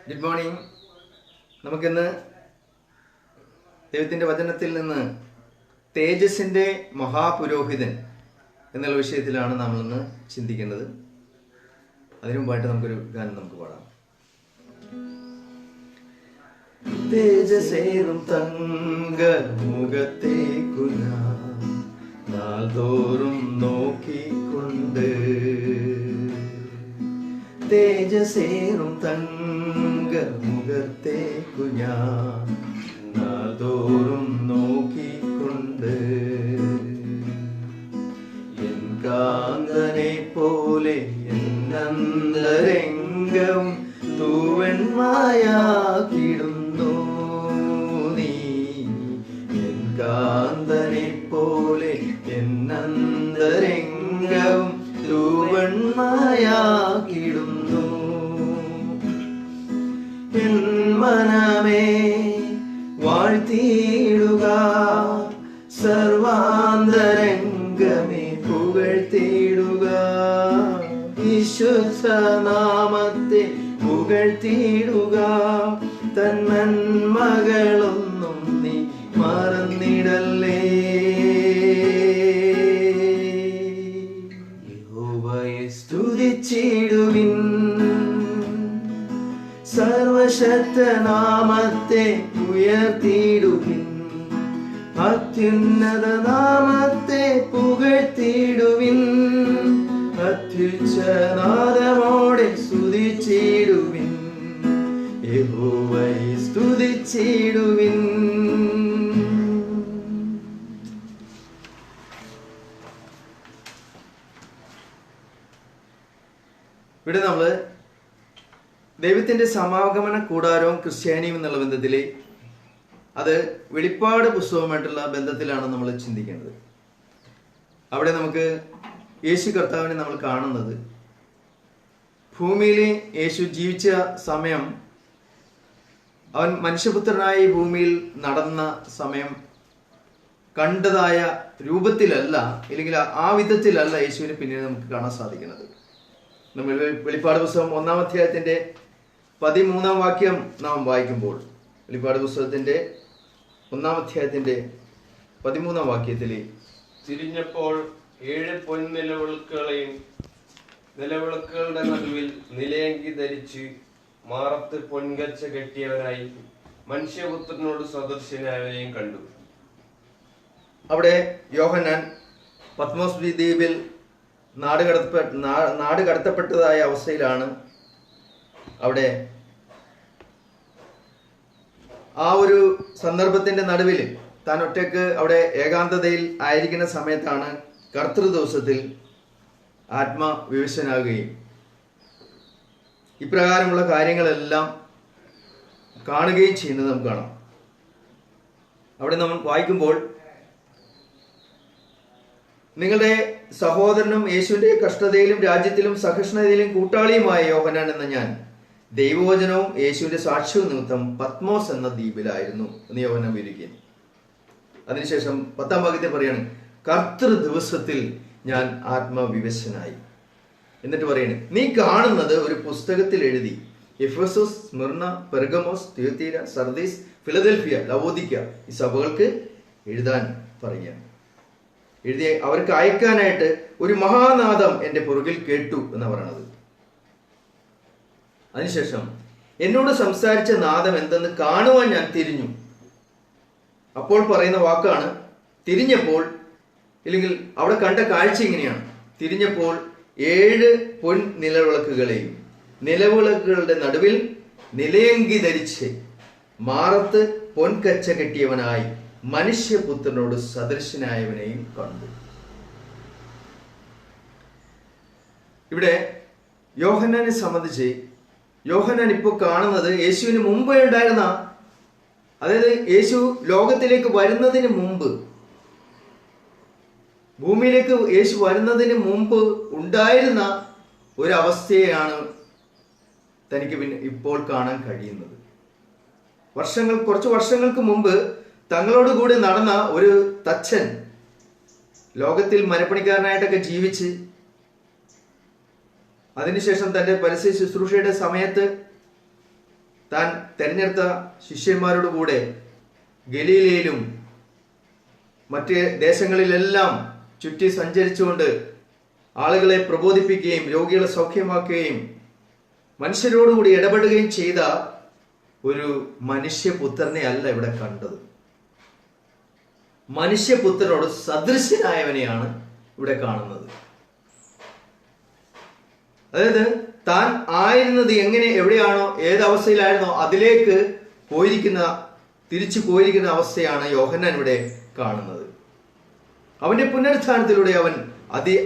Good morning. നമുക്കിന്ന് ദൈവത്തിൻ്റെ വചനത്തിൽ നിന്ന് തേജസ്സിൻ്റെ മഹാപുരോഹിതൻ എന്നുള്ള വിഷയത്തിലാണ് നമ്മളിന്ന് ചിന്തിക്കുന്നത്. അതിനു മുമ്പായിട്ട് നമുക്കൊരു ഗാനം നമുക്ക് പാടാം. തേജസേറും തങ്ക മുഖത്തേക്കു ഞാൻ നാൾതോറും നോക്കിക്കൊണ്ട്, തേജസേറും തങ്ക മുഖത്തേക്കു ഞാൻ നാൾതോറും നോക്കിക്കൊണ്ട്, എൻ കാന്തനെ പോലെ എന്നന്തരംഗം തൂവെണ്മായാക്കിടുന്നു നീ. എൻ കാന്തനെ പോലെ എന്നന്തരംഗം തൂവെണ്മായാക്കിടുന്നു. എൻ മനമേ വാഴ്ത്തിയിടുക, സർവാന്തരംഗമേ പുകഴ്ത്തിയിടുക, വിശുദ്ധനാമത്തെ പുകഴ്ത്തിയിടുക. തൻ നന്മകളൊന്നും നീ മറന്നിടല്ലേ. യഹോവയെ സ്തുതിച്ചിടുവിൻ, സർവശക്തനാമത്തെ ഉയർത്തിയിടുവിൻ, അത്യുന്നത നാമത്തെ പുകഴ്ത്തിയിടുവിൻ, അത്യുച്ചനാദമോടെ സ്തുതിച്ചിടുവിൻ, യഹോവയെ സ്തുതിച്ചിടുവിൻ. ഇവിടെ നമ്മള് ദൈവത്തിന്റെ സമാഗമന കൂടാരവും ക്രിസ്ത്യാനിയും എന്നുള്ള ബന്ധത്തില്, അത് വെളിപ്പാട് പുസ്തകവുമായിട്ടുള്ള ബന്ധത്തിലാണ് നമ്മൾ ചിന്തിക്കേണ്ടത്. അവിടെ നമുക്ക് യേശു കർത്താവിനെ നമ്മൾ കാണുന്നത് ഭൂമിയിൽ യേശു ജീവിച്ച സമയം, അവൻ മനുഷ്യപുത്രനായി ഭൂമിയിൽ നടന്ന സമയം കണ്ടതായ രൂപത്തിലല്ല, അല്ലെങ്കിൽ ആ വിധത്തിലല്ല യേശുവിനെ പിന്നീട് നമുക്ക് കാണാൻ സാധിക്കുന്നത്. നമ്മൾ വെളിപ്പാട് പുസ്തകം 1-ാം അധ്യായത്തിന്റെ 13-ാം വാക്യം നാം വായിക്കുമ്പോൾ, വെളിപ്പാട് പുസ്തകത്തിന്റെ 1-ാം അധ്യായത്തിന്റെ 13-ാം വാക്യത്തിൽ, തിരിഞ്ഞപ്പോൾ 7 പൊൻനിലവിളക്കുകളെയും നിലവിളക്കുകളുടെ നടുവിൽ നിലയങ്കി ധരിച്ച് മാറത്ത് പൊൻകച്ച കെട്ടിയവനായി മനുഷ്യപുത്രനോട് സദൃശനായവനെയും കണ്ടു. അവിടെ യോഹന്നാൻ പത്മോസ് ദ്വീപിൽ നാട് കടത്തപ്പെട്ടതായ അവസ്ഥയിലാണ്. അവിടെ ആ ഒരു സന്ദർഭത്തിന്റെ നടുവിൽ താൻ ഒറ്റയ്ക്ക് അവിടെ ഏകാന്തതയിൽ ആയിരിക്കുന്ന സമയത്താണ് കർത്തൃ ദിവസത്തിൽ ആത്മവിവശനാകുകയും ഇപ്രകാരമുള്ള കാര്യങ്ങളെല്ലാം കാണുകയും ചെയ്യുന്നത് നമുക്ക് കാണാം. അവിടെ നമ്മൾ വായിക്കുമ്പോൾ, നിങ്ങളുടെ സഹോദരനും യേശുവിന്റെ കഷ്ടതയിലും രാജ്യത്തിലും സഹിഷ്ണുതയിലും കൂട്ടാളിയുമായ യോഹന്നാൻ എന്ന ഞാൻ ദൈവവചനവും യേശുവിന്റെ സാക്ഷ്യവും നിമിത്തം പത്മോസ് എന്ന ദ്വീപിലായിരുന്നു എന്ന് യോഹന്നാൻ വിവരിക്കുന്നു. അതിനുശേഷം 10-ാം വാക്യത്തിൽ പറയാണ്, കർത്തൃ ദിവസത്തിൽ ഞാൻ ആത്മവിവശനായി. എന്നിട്ട് പറയാണ്, നീ കാണുന്നത് ഒരു പുസ്തകത്തിൽ എഴുതി Ephesus, Smyrna, Pergamos, Thyatira, Sardis, Philadelphia, Laodicea ഈ സഭകൾക്ക് എഴുതാൻ പറയുകയാണ്. എഴുതി അവർക്ക് അയക്കാനായിട്ട് ഒരു മഹാനാദം എന്റെ പുറകിൽ കേട്ടു എന്ന് പറയണത്. അതിനുശേഷം എന്നോട് സംസാരിച്ച നാദം എന്തെന്ന് കാണുവാൻ ഞാൻ തിരിഞ്ഞു. അപ്പോൾ പറയുന്ന വാക്കാണ് തിരിഞ്ഞപ്പോൾ, ഇല്ലെങ്കിൽ അവിടെ കണ്ട കാഴ്ച ഇങ്ങനെയാണ്. തിരിഞ്ഞപ്പോൾ 7 പൊൻ നിലവിളക്കുകളെയും നിലവിളക്കുകളുടെ നടുവിൽ നിലയങ്കി ധരിച്ച് മാറത്ത് പൊൻകച്ച കെട്ടിയവനായി മനുഷ്യപുത്രനോട് സദൃശനായവനെയും കണ്ടു. ഇവിടെ യോഹന്നാനെ സംബന്ധിച്ച് യോഹന്നാൻ ഇപ്പോൾ കാണുന്നത് യേശുവിന് മുമ്പ് ഉണ്ടായിരുന്ന, അതായത് യേശു ലോകത്തിലേക്ക് വരുന്നതിന് മുമ്പ്, ഭൂമിയിലേക്ക് യേശു വരുന്നതിന് മുമ്പ് ഉണ്ടായിരുന്ന ഒരവസ്ഥയെയാണ് തനിക്ക് പിന്നെ ഇപ്പോൾ കാണാൻ കഴിയുന്നത്. കുറച്ച് വർഷങ്ങൾക്ക് മുമ്പ് തങ്ങളോട് കൂടി നടന്ന ഒരു തച്ചൻ, ലോകത്തിൽ മരപ്പണിക്കാരനായിട്ടൊക്കെ ജീവിച്ച് അതിനുശേഷം തന്റെ പരസ്യ ശുശ്രൂഷയുടെ സമയത്ത് താൻ തെരഞ്ഞെടുത്ത ശിഷ്യന്മാരോട് കൂടെ ഗലീലയിലും മറ്റ് ദേശങ്ങളിലെല്ലാം ചുറ്റി സഞ്ചരിച്ചുകൊണ്ട് ആളുകളെ പ്രബോധിപ്പിക്കുകയും രോഗികളെ സൗഖ്യമാക്കുകയും മനുഷ്യരോടുകൂടി ഇടപെടുകയും ചെയ്ത ഒരു മനുഷ്യപുത്രനെ അല്ല ഇവിടെ കണ്ടത്. മനുഷ്യപുത്രനോട് സദൃശ്യനായവനെയാണ് ഇവിടെ കാണുന്നത്. അതായത് താൻ ആയിരുന്നത് എവിടെയാണോ, ഏതവസ്ഥയിലായിരുന്നോ അതിലേക്ക് തിരിച്ചു പോയിരിക്കുന്ന അവസ്ഥയാണ് യോഹന്നാൻ ഇവിടെ കാണുന്നത്. അവന്റെ പുനരുത്ഥാനത്തിലൂടെ അവൻ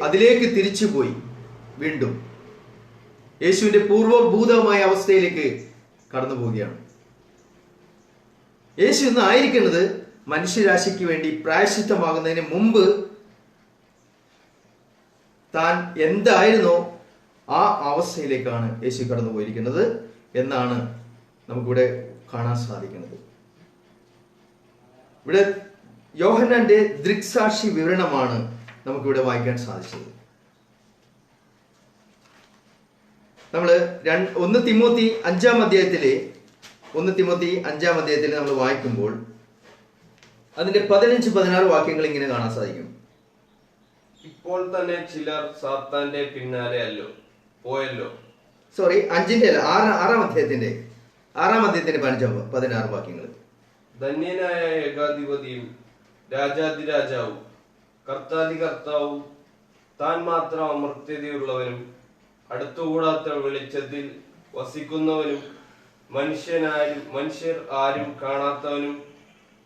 അതിലേക്ക് തിരിച്ചുപോയി. വീണ്ടും യേശുവിന്റെ പൂർവ്വഭൂതമായ അവസ്ഥയിലേക്ക് കടന്നു പോവുകയാണ്. യേശു ഇന്ന് ആയിരിക്കുന്നത് മനുഷ്യരാശിക്ക് വേണ്ടി പ്രായശ്ചിത്തമാകുന്നതിന് മുമ്പ് താൻ എന്തായിരുന്നോ ആ അവസ്ഥയിലേക്കാണ് യേശു കടന്നു പോയിരിക്കുന്നത് എന്നാണ് നമുക്കിവിടെ കാണാൻ സാധിക്കുന്നത്. ഇവിടെ യോഹന്നാന്റെ ദൃക്സാക്ഷി വിവരണമാണ് നമുക്കിവിടെ വായിക്കാൻ സാധിച്ചത്. നമ്മള് 1 തിമോത്തി 5-ാം അധ്യായത്തില് നമ്മൾ വായിക്കുമ്പോൾ അതിന്റെ 15-16 വാക്യങ്ങൾ ഇങ്ങനെ കാണാൻ സാധിക്കും. ഇപ്പോൾ തന്നെ ചിലർ സാത്താന്റെ പിന്നാലെ പോയല്ലോ. 6-ാം അധ്യായത്തിന്റെ 16 വാക്യങ്ങൾ. ധന്യനായ ഏകാധിപതിയും രാജാതിരാജാവും കർത്താവും താൻ മാത്രം അമർത്യതയുള്ളവനും അടുത്തുകൂടാത്ത വെളിച്ചത്തിൽ വസിക്കുന്നവനും മനുഷ്യർ ആരും കാണാത്തവനും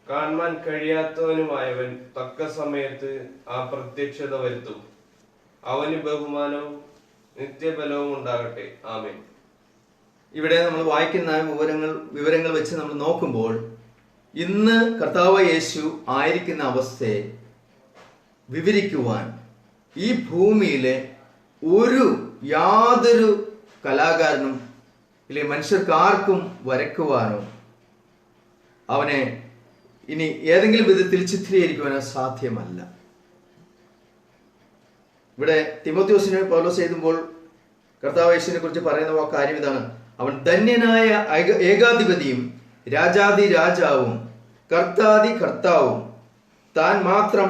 കാണാൻ കഴിയാത്തവനുമായവൻ തക്ക സമയത്ത് ആ പ്രത്യക്ഷത വരുത്തും. അവന് ബഹുമാനവും നിത്യബലവും ഉണ്ടാകട്ടെ. ആമേൻ. ഇവിടെ നമ്മൾ വായിക്കുന്ന വിവരങ്ങൾ വെച്ച് നമ്മൾ നോക്കുമ്പോൾ ഇന്ന് കർത്താവ് യേശു ആയിരിക്കുന്ന അവസ്ഥയെ വിവരിക്കുവാൻ ഈ ഭൂമിയിലെ യാതൊരു കലാകാരനും ഇല്ലെങ്കിൽ മനുഷ്യർക്കാർക്കും വരയ്ക്കുവാനോ അവനെ ഇനി ഏതെങ്കിലും വിധത്തിൽ ചിത്രീകരിക്കുവാനോ സാധ്യമല്ല. ഇവിടെ തിമോത്തിയോസിനെ പൗലോസ് എഴുതുമ്പോൾ കർത്താവ് യേശുവിനെ കുറിച്ച് പറയുന്ന കാര്യം ഇതാണ്: അവൻ ധന്യനായ ഏകാധിപതിയും രാജാവും കർത്താവും താൻ മാത്രം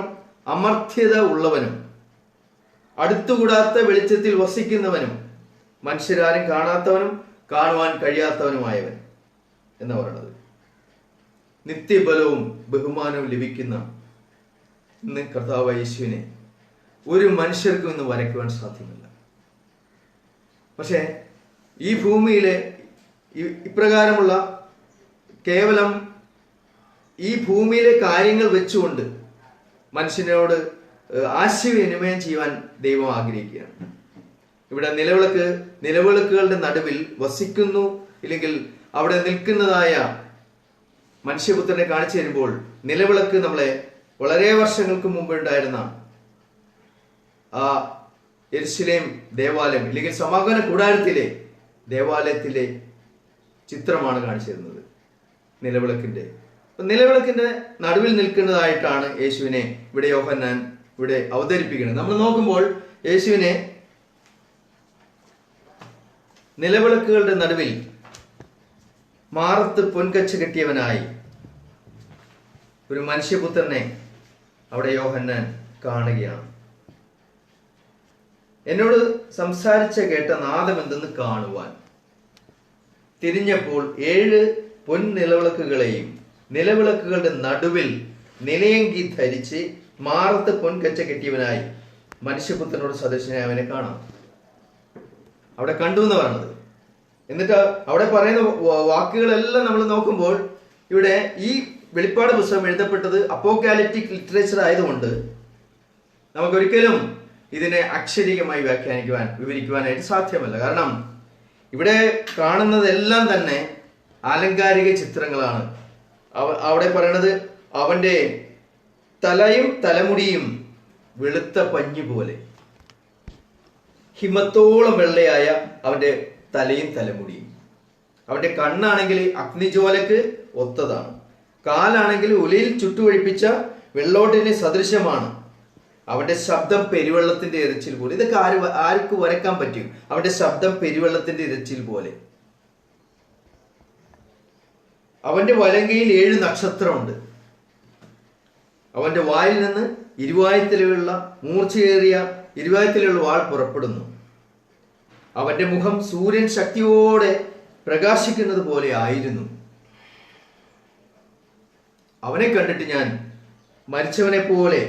അമർത്യത ഉള്ളവനും അടുത്തുകൂടാത്ത വെളിച്ചത്തിൽ വസിക്കുന്നവനും മനുഷ്യരാരും കാണാത്തവനും കാണുവാൻ കഴിയാത്തവനുമായവൻ എന്ന് പറയുന്നത്. നിത്യബലവും ബഹുമാനവും ലഭിക്കുന്ന ഇന്ന് കർത്താവ് യേശുവിനെ ഒരു മനുഷ്യർക്കും ഇന്ന് വരയ്ക്കുവാൻ സാധ്യമല്ല. പക്ഷെ ഈ ഭൂമിയിലെ ഇപ്രകാരമുള്ള കേവലം ഈ ഭൂമിയിലെ കാര്യങ്ങൾ വെച്ചുകൊണ്ട് മനുഷ്യനോട് ആശയവിനിമയം ചെയ്യുവാൻ ദൈവം ആഗ്രഹിക്കുകയാണ്. ഇവിടെ നിലവിളക്കുകളുടെ നടുവിൽ വസിക്കുന്നു, ഇല്ലെങ്കിൽ അവിടെ നിൽക്കുന്നതായ മനുഷ്യപുത്രനെ കാണിച്ചു തരുമ്പോൾ നിലവിളക്ക് നമ്മളെ വളരെ വർഷങ്ങൾക്ക് മുമ്പ് ഉണ്ടായിരുന്ന ആ യെരുശലേം ദേവാലയം ഇല്ലെങ്കിൽ സമാഗമന കൂടാരത്തിലെ ദേവാലയത്തിലെ ചിത്രമാണ് കാണിച്ചു തരുന്നത്. നിലവിളക്കിന്റെ നടുവിൽ നിൽക്കുന്നതായിട്ടാണ് യേശുവിനെ ഇവിടെ യോഹന്നാൻ ഇവിടെ അവതരിപ്പിക്കുന്നത്. നമ്മൾ നോക്കുമ്പോൾ യേശുവിനെ നിലവിളക്കുകളുടെ നടുവിൽ മാറത്ത് പൊൻകച്ച കെട്ടിയവനായി ഒരു മനുഷ്യപുത്രനെ അവിടെ യോഹന്നാൻ കാണുകയാണ്. എന്നോട് സംസാരിച്ച കേട്ട നാദം എന്തെന്ന് കാണുവാൻ തിരിഞ്ഞപ്പോൾ 7 പൊൻ നിലവിളക്കുകളെയും നിലവിളക്കുകളുടെ നടുവിൽ നിലയങ്കി ധരിച്ച് മാറത്ത് പൊൻകച്ച കെട്ടിയവനായി മനുഷ്യപുത്രനോട് സദൃശനായി അവനെ കാണാം. അവിടെ കണ്ടു എന്ന് പറയുന്നത്. എന്നിട്ട് അവിടെ പറയുന്ന വാക്കുകളെല്ലാം നമ്മൾ നോക്കുമ്പോൾ ഇവിടെ ഈ വെളിപ്പാട് പുസ്തകം എഴുതപ്പെട്ടത് അപ്പോക്കാലിപ്റ്റിക് ലിറ്ററേച്ചർ ആയതുകൊണ്ട് നമുക്കൊരിക്കലും ഇതിനെ അക്ഷരികമായി വിവരിക്കുവാനായിട്ട് സാധ്യമല്ല. കാരണം ഇവിടെ കാണുന്നതെല്ലാം തന്നെ ആലങ്കാരിക ചിത്രങ്ങളാണ്. അവിടെ പറയണത് അവന്റെ തലയും തലമുടിയും വെളുത്ത പഞ്ഞി പോലെ, ഹിമത്തോളം വെള്ളയായ അവന്റെ തലയും തലമുടിയും. അവന്റെ കണ്ണാണെങ്കിൽ അഗ്നിജ്വാലക്ക് ഒത്തതാണ്. കാലാണെങ്കിൽ ഉലയിൽ ചുട്ടുവഴിപ്പിച്ച വെള്ളോട്ടിന് സദൃശമാണ്. അവന്റെ ശബ്ദം പെരുവെള്ളത്തിന്റെ ഇരച്ചിൽ പോലെ. ഇതൊക്കെ ആർക്ക് വരയ്ക്കാൻ പറ്റും? അവന്റെ ശബ്ദം പെരുവെള്ളത്തിന്റെ ഇരച്ചിൽ പോലെ. അവന്റെ വലങ്കയിൽ 7 നക്ഷത്രമുണ്ട്. അവന്റെ വായിൽ നിന്ന് ഇരുവായ്ത്തലയുള്ള മൂർച്ചയേറിയ ഇരുവായ്ത്തലയുള്ള വാൾ പുറപ്പെടുന്നു. അവന്റെ മുഖം സൂര്യൻ ശക്തിയോടെ പ്രകാശിക്കുന്നത് പോലെ ആയിരുന്നു. അവനെ കണ്ടിട്ട് ഞാൻ മരിച്ചവനെ പോലെ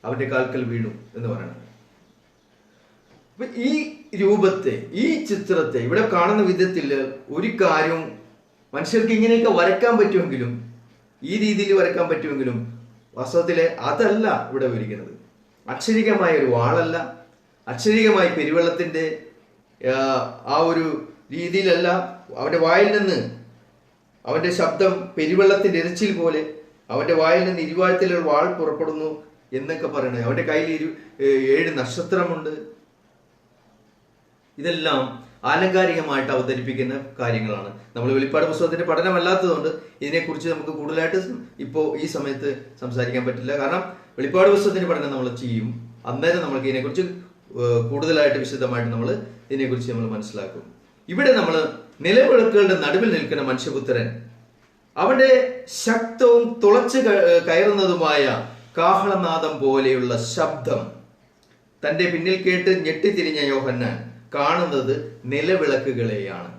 അവന്റെ കാൽക്കൽ വീണു എന്ന് പറയണം. അപ്പൊ ഈ രൂപത്തെ, ഈ ചിത്രത്തെ ഇവിടെ കാണുന്ന വിധത്തിൽ ഒരു കാര്യവും മനുഷ്യർക്ക് ഇങ്ങനെയൊക്കെ വരയ്ക്കാൻ പറ്റുമെങ്കിലും, ഈ രീതിയിൽ വരയ്ക്കാൻ പറ്റുമെങ്കിലും വാസ്തവത്തില് അതല്ല ഇവിടെ വിവരിക്കുന്നത്. അക്ഷരികമായ ഒരു വാളല്ല, അക്ഷരികമായി പെരുവെള്ളത്തിന്റെ ആ ഒരു രീതിയിലല്ല. അവന്റെ വായിൽ നിന്ന് അവന്റെ ശബ്ദം പെരുവെള്ളത്തിന്റെ ഇരച്ചിൽ പോലെ, അവന്റെ വായിൽ നിന്ന് ഇരുവാഴ്ത്തിലുള്ള വാൾ പുറപ്പെടുന്നു എന്നൊക്കെ പറയണത്. അവന്റെ കയ്യിൽ 7 നക്ഷത്രമുണ്ട്. ഇതെല്ലാം ആലങ്കാരികമായിട്ട് അവതരിപ്പിക്കുന്ന കാര്യങ്ങളാണ്. നമ്മൾ വെളിപ്പാട് പുസ്തകത്തിന്റെ പഠനമല്ലാത്തതുകൊണ്ട് ഇതിനെക്കുറിച്ച് നമുക്ക് കൂടുതലായിട്ട് ഇപ്പോൾ ഈ സമയത്ത് സംസാരിക്കാൻ പറ്റില്ല. കാരണം വെളിപ്പാട് പുസ്തകത്തിന്റെ പഠനം നമ്മൾ ചെയ്യും, അന്നേരം നമ്മൾക്ക് ഇതിനെക്കുറിച്ച് കൂടുതലായിട്ട് വിശദമായിട്ട് നമ്മൾ ഇതിനെക്കുറിച്ച് നമ്മൾ മനസ്സിലാക്കും. ഇവിടെ നമ്മൾ നിലവിളക്കുകളുടെ നടുവിൽ നിൽക്കുന്ന മനുഷ്യപുത്രൻ, അവന്റെ ശക്തവും തുളച്ചു കയറുന്നതുമായ കാഹളനാദം പോലെയുള്ള ശബ്ദം തന്റെ പിന്നിൽ കേട്ട് ഞെട്ടിത്തിരിഞ്ഞ യോഹന്നാൻ കാണുന്നത് നിലവിളക്കുകളെയാണ്.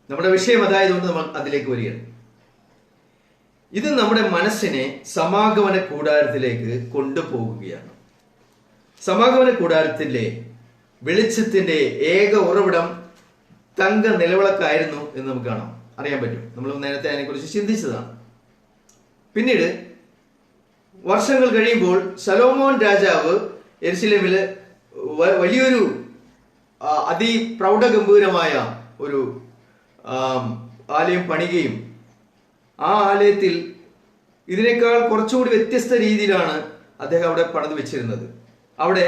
നമ്മുടെ വിഷയം അതായതുകൊണ്ട് നമ്മൾ അതിലേക്ക് വരികയാണ്. ഇത് നമ്മുടെ മനസ്സിനെ സമാഗമന കൂടാരത്തിലേക്ക് കൊണ്ടുപോകുകയാണ്. സമാഗമന കൂടാരത്തിലെ വെളിച്ചത്തിന്റെ ഏക ഉറവിടം തങ്ക നിലവിളക്കായിരുന്നു എന്ന് നമുക്ക് കാണാം, അറിയാൻ പറ്റും. നമ്മൾ നേരത്തെ അതിനെക്കുറിച്ച് ചിന്തിച്ചതാണ്. പിന്നീട് വർഷങ്ങൾ കഴിയുമ്പോൾ ശലോമോൻ രാജാവ് യെരുശലേമില് വലിയൊരു അതിപ്രൗഢഗംഭീരമായ ഒരു ആലയം പണിയുകയും ആ ആലയത്തിൽ ഇതിനേക്കാൾ കുറച്ചുകൂടി വ്യത്യസ്ത രീതിയിലാണ് അദ്ദേഹം അവിടെ പണിത് വെച്ചിരുന്നത്. അവിടെ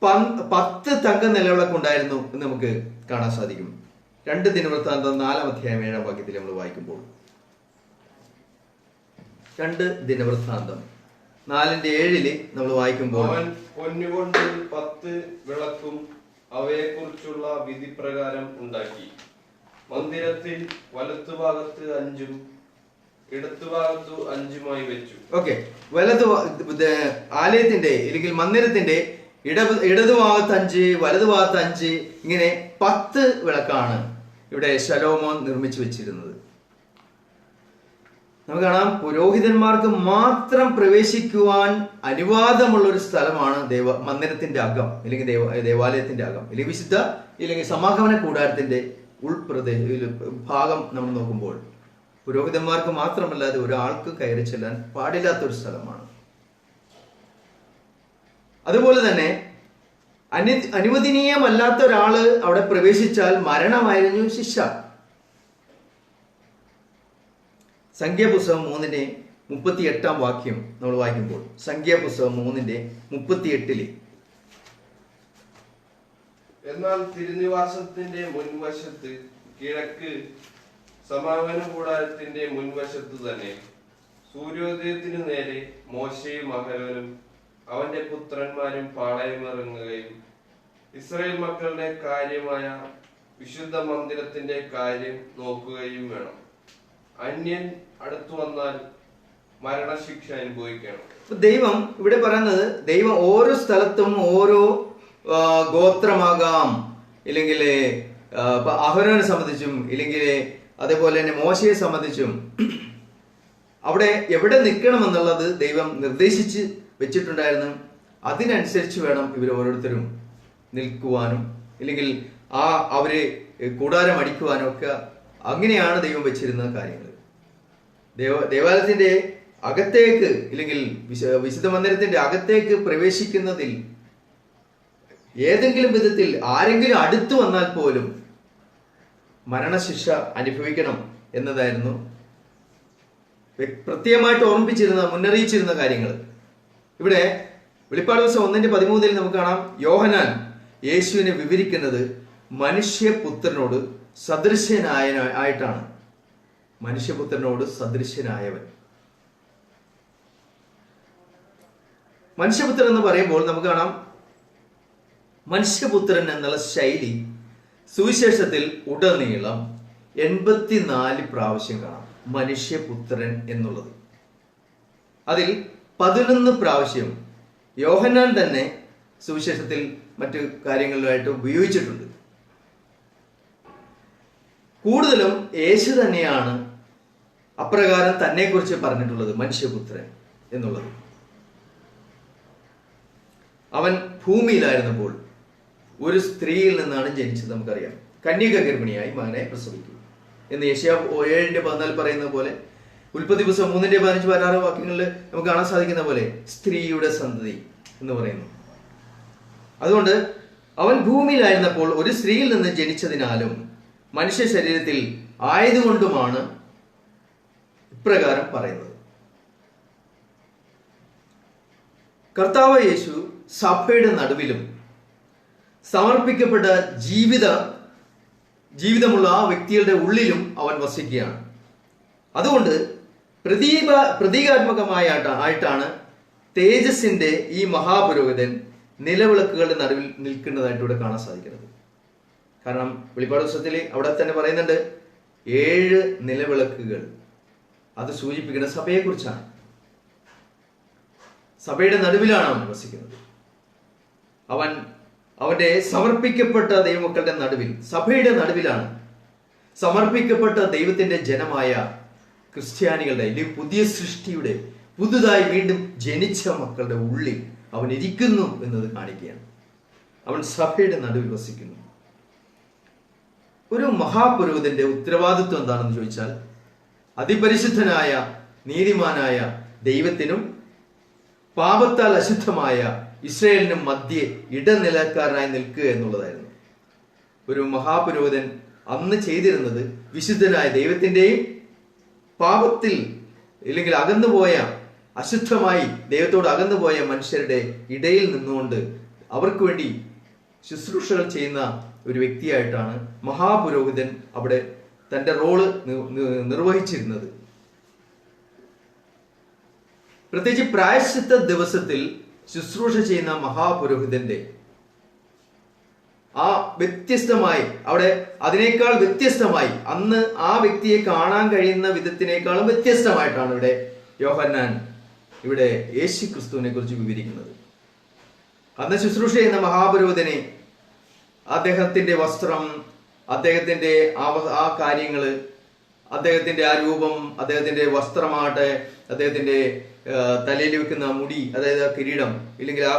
10 തങ്ക നിലവിളക്കുണ്ടായിരുന്നു എന്ന് നമുക്ക് കാണാൻ സാധിക്കും. 2 ദിനവൃത്താന്തം 4-ാം അധ്യായം 7-ാം വാക്യത്തിൽ നമ്മൾ വായിക്കുമ്പോൾ, 2 ദിനവൃത്താന്തം 4:7 നമ്മൾ വായിക്കുമ്പോൾ, അവൻ പൊന്നുകൊണ്ട് 10 വിളക്കും അവയെക്കുറിച്ചുള്ള വിധി പ്രകാരം ഉണ്ടാക്കി. മന്ദിരത്തിൽ വലത്തുഭാഗത്ത് 5-ഉം ഇടത്തുഭാഗത്തു 5-ഉമായി വെച്ചു. ഓക്കെ, ആലയത്തിന്റെ അല്ലെങ്കിൽ മന്ദിരത്തിന്റെ ഇടതുഭാഗത്ത് 5, വലതുഭാഗത്ത് 5, ഇങ്ങനെ 10 വിളക്കാണ് ഇവിടെ ശലോമോൻ നിർമ്മിച്ചു വെച്ചിരുന്നത്. നമുക്ക് കാണാം, പുരോഹിതന്മാർക്ക് മാത്രം പ്രവേശിക്കുവാൻ അനുവാദമുള്ള ഒരു സ്ഥലമാണ് മന്ദിരത്തിന്റെ അകം, അല്ലെങ്കിൽ ദേവാലയത്തിന്റെ അകം, അല്ലെങ്കിൽ വിശുദ്ധ ഇല്ലെങ്കിൽ സമാഗമന കൂടാരത്തിന്റെ ഭാഗം നമ്മൾ നോക്കുമ്പോൾ പുരോഹിതന്മാർക്ക് മാത്രമല്ലാതെ ഒരാൾക്ക് കയറി ചെല്ലാൻ പാടില്ലാത്തൊരു സ്ഥലമാണ്. അതുപോലെ തന്നെ അനുവദനീയമല്ലാത്ത ഒരാള് അവിടെ പ്രവേശിച്ചാൽ മരണമായിരുന്നു ശിക്ഷ. സംഖ്യാപുസ്തകം 3:38 വാക്യം നമ്മൾ വായിക്കുമ്പോൾ, സംഖ്യാപുസ്തകം 3:38 എന്നാൽ തിരുനിവാസത്തിന്റെ മുൻവശത്ത് കിഴക്ക് സമാഗമന കൂടാരത്തിന്റെ മുൻവശത്ത് തന്നെ സൂര്യോദയത്തിനു നേരെ മോശയും അഹരോനും അവന്റെ പുത്രന്മാരും പാളയമിറങ്ങുകയും ഇസ്രായേൽ മക്കളുടെ കാര്യമായ വിശുദ്ധ മന്ദിരത്തിന്റെ കാര്യം നോക്കുകയും വേണം. അന്യൻ അടുത്തു വന്നാൽ മരണശിക്ഷ അനുഭവിക്കണം. ദൈവം ഇവിടെ പറയുന്നത്, ദൈവം ഓരോ സ്ഥലത്തും ഓരോ ഗോത്രമാകാം, ഇല്ലെങ്കിൽ അഹരോനെ സംബന്ധിച്ചും ഇല്ലെങ്കിൽ അതേപോലെ തന്നെ മോശയെ സംബന്ധിച്ചും അവിടെ എവിടെ നിൽക്കണമെന്നുള്ളത് ദൈവം നിർദ്ദേശിച്ച് വെച്ചിട്ടുണ്ടായിരുന്നു. അതിനനുസരിച്ച് വേണം ഇവർ ഓരോരുത്തരും നിൽക്കുവാനും ഇല്ലെങ്കിൽ അവര് കൂടാരം അടിക്കുവാനും ഒക്കെ. അങ്ങനെയാണ് ദൈവം വെച്ചിരുന്ന കാര്യങ്ങൾ. ദേവാലയത്തിന്റെ അകത്തേക്ക് ഇല്ലെങ്കിൽ വിശുദ്ധ മന്ദിരത്തിന്റെ അകത്തേക്ക് പ്രവേശിക്കുന്നതിൽ ഏതെങ്കിലും വിധത്തിൽ ആരെങ്കിലും അടുത്തു വന്നാൽ പോലും മരണശിക്ഷ അനുഭവിക്കണം എന്നതായിരുന്നു പ്രത്യേകമായിട്ട് ഓർമ്മിപ്പിച്ചിരുന്ന, മുന്നറിയിച്ചിരുന്ന കാര്യങ്ങൾ. ഇവിടെ വെളിപ്പാട് ദിവസം 1:13 നമുക്ക് കാണാം, യോഹന്നാൻ യേശുവിനെ വിവരിക്കുന്നത് മനുഷ്യപുത്രനോട് സദൃശ്യനായിട്ടാണ്. മനുഷ്യപുത്രനോട് സദൃശ്യനായവൻ. മനുഷ്യപുത്രൻ എന്ന് പറയുമ്പോൾ നമുക്ക് കാണാം, മനുഷ്യപുത്രൻ എന്നുള്ള ശൈലി സുവിശേഷത്തിൽ ഉടനീളം 84 പ്രാവശ്യം കാണാം മനുഷ്യപുത്രൻ എന്നുള്ളത്. അതിൽ 11 പ്രാവശ്യം യോഹന്നാൻ തന്നെ സുവിശേഷത്തിൽ മറ്റു കാര്യങ്ങളിലായിട്ട് ഉപയോഗിച്ചിട്ടുണ്ട്. കൂടുതലും യേശു തന്നെയാണ് അപ്രകാരം തന്നെക്കുറിച്ച് പറഞ്ഞിട്ടുള്ളത്, മനുഷ്യപുത്രൻ എന്നുള്ളത്. അവൻ ഭൂമിയിലായിരുന്നപ്പോൾ ഒരു സ്ത്രീയിൽ നിന്നാണ് ജനിച്ചത്. നമുക്കറിയാം, കന്യക ഗർഭിണിയായി മകനെ പ്രസവിക്കും എന്ന് യെശയ്യാവ് 7:14 പറയുന്ന പോലെ, ഉൽപ്പത്തി പുസ്തകം 3:15-16 വാക്യങ്ങളിൽ നമുക്ക് കാണാൻ സാധിക്കുന്ന പോലെ സ്ത്രീയുടെ സന്തതി എന്ന് പറയുന്നു. അതുകൊണ്ട് അവൻ ഭൂമിയിലായിരുന്നപ്പോൾ ഒരു സ്ത്രീയിൽ നിന്ന് ജനിച്ചതിനാലും മനുഷ്യ ശരീരത്തിൽ ആയതുകൊണ്ടുമാണ് ഇപ്രകാരം പറയുന്നത്. കർത്താവ് യേശു സഭയുടെ നടുവിലും സമർപ്പിക്കപ്പെട്ട ജീവിതമുള്ള ആ വ്യക്തികളുടെ ഉള്ളിലും അവൻ വസിക്കുകയാണ്. അതുകൊണ്ട് പ്രതീകാത്മകമായിട്ടാണ് തേജസ്സിന്റെ ഈ മഹാപുരോഹിതൻ നിലവിളക്കുകളുടെ നടുവിൽ നിൽക്കുന്നതായിട്ട് ഇവിടെ കാണാൻ സാധിക്കുന്നത്. കാരണം വെളിപ്പാട് പുസ്തകത്തിൽ അവിടെ തന്നെ പറയുന്നുണ്ട് 7 നിലവിളക്കുകൾ. അത് സൂചിപ്പിക്കുന്ന സഭയെക്കുറിച്ചാണ്. സഭയുടെ നടുവിലാണ് അവൻ വസിക്കുന്നത്. അവന്റെ സമർപ്പിക്കപ്പെട്ട ദൈവമക്കളുടെ നടുവിൽ, സഭയുടെ നടുവിലാണ് സമർപ്പിക്കപ്പെട്ട ദൈവത്തിന്റെ ജനമായ ക്രിസ്ത്യാനികളുടെ അല്ലെങ്കിൽ പുതിയ സൃഷ്ടിയുടെ പുതുതായി വീണ്ടും ജനിച്ച മക്കളുടെ ഉള്ളിൽ അവൻ ഇരിക്കുന്നു എന്നത് കാണിക്കുകയാണ്. അവൻ സഭയുടെ നടുവിൽ വസിക്കുന്നു. ഒരു മഹാപുരോഹിതന്റെ ഉത്തരവാദിത്വം എന്താണെന്ന് ചോദിച്ചാൽ, അതിപരിശുദ്ധനായ നീതിമാനായ ദൈവത്തിനും പാപത്താൽ അശുദ്ധമായ ഇസ്രായേലിനും മധ്യേ ഇടനിലക്കാരനായി നിൽക്കുക എന്നുള്ളതായിരുന്നു. ഒരു മഹാപുരോഹിതൻ അന്ന് ചെയ്തിരുന്നത് വിശുദ്ധനായ ദൈവത്തിന്റെയും പാപത്തിൽ ഇല്ലെങ്കിൽ അകന്നുപോയ, അശുദ്ധമായി ദൈവത്തോട് അകന്നുപോയ മനുഷ്യരുടെ ഇടയിൽ നിന്നുകൊണ്ട് അവർക്ക് വേണ്ടി ശുശ്രൂഷകൾ ചെയ്യുന്ന ഒരു വ്യക്തിയായിട്ടാണ് മഹാപുരോഹിതൻ അവിടെ തന്റെ റോള് നിർവഹിച്ചിരുന്നത്. പ്രത്യേകിച്ച് പ്രായശ്ചിത്ത ദിവസത്തിൽ ശുശ്രൂഷ ചെയ്യുന്ന മഹാപുരോഹിതന്റെ ആ വ്യത്യസ്തമായി അവിടെ അതിനേക്കാൾ വ്യത്യസ്തമായി അന്ന് ആ വ്യക്തിയെ കാണാൻ കഴിയുന്ന വിധത്തിനേക്കാളും വ്യത്യസ്തമായിട്ടാണ് ഇവിടെ യോഹന്നാൻ ഇവിടെ യേശു ക്രിസ്തുവിനെ കുറിച്ച് വിവരിക്കുന്നത്. അന്ന് ശുശ്രൂഷ ചെയ്യുന്ന മഹാപുരോഹിതനെ അദ്ദേഹത്തിന്റെ വസ്ത്രം, അദ്ദേഹത്തിന്റെ ആ കാര്യങ്ങള്, അദ്ദേഹത്തിന്റെ ആ രൂപം, അദ്ദേഹത്തിന്റെ വസ്ത്രമാകട്ടെ, അദ്ദേഹത്തിന്റെ തലയിൽ വെക്കുന്ന മുടി, അതായത് കിരീടം, ഇല്ലെങ്കിൽ ആ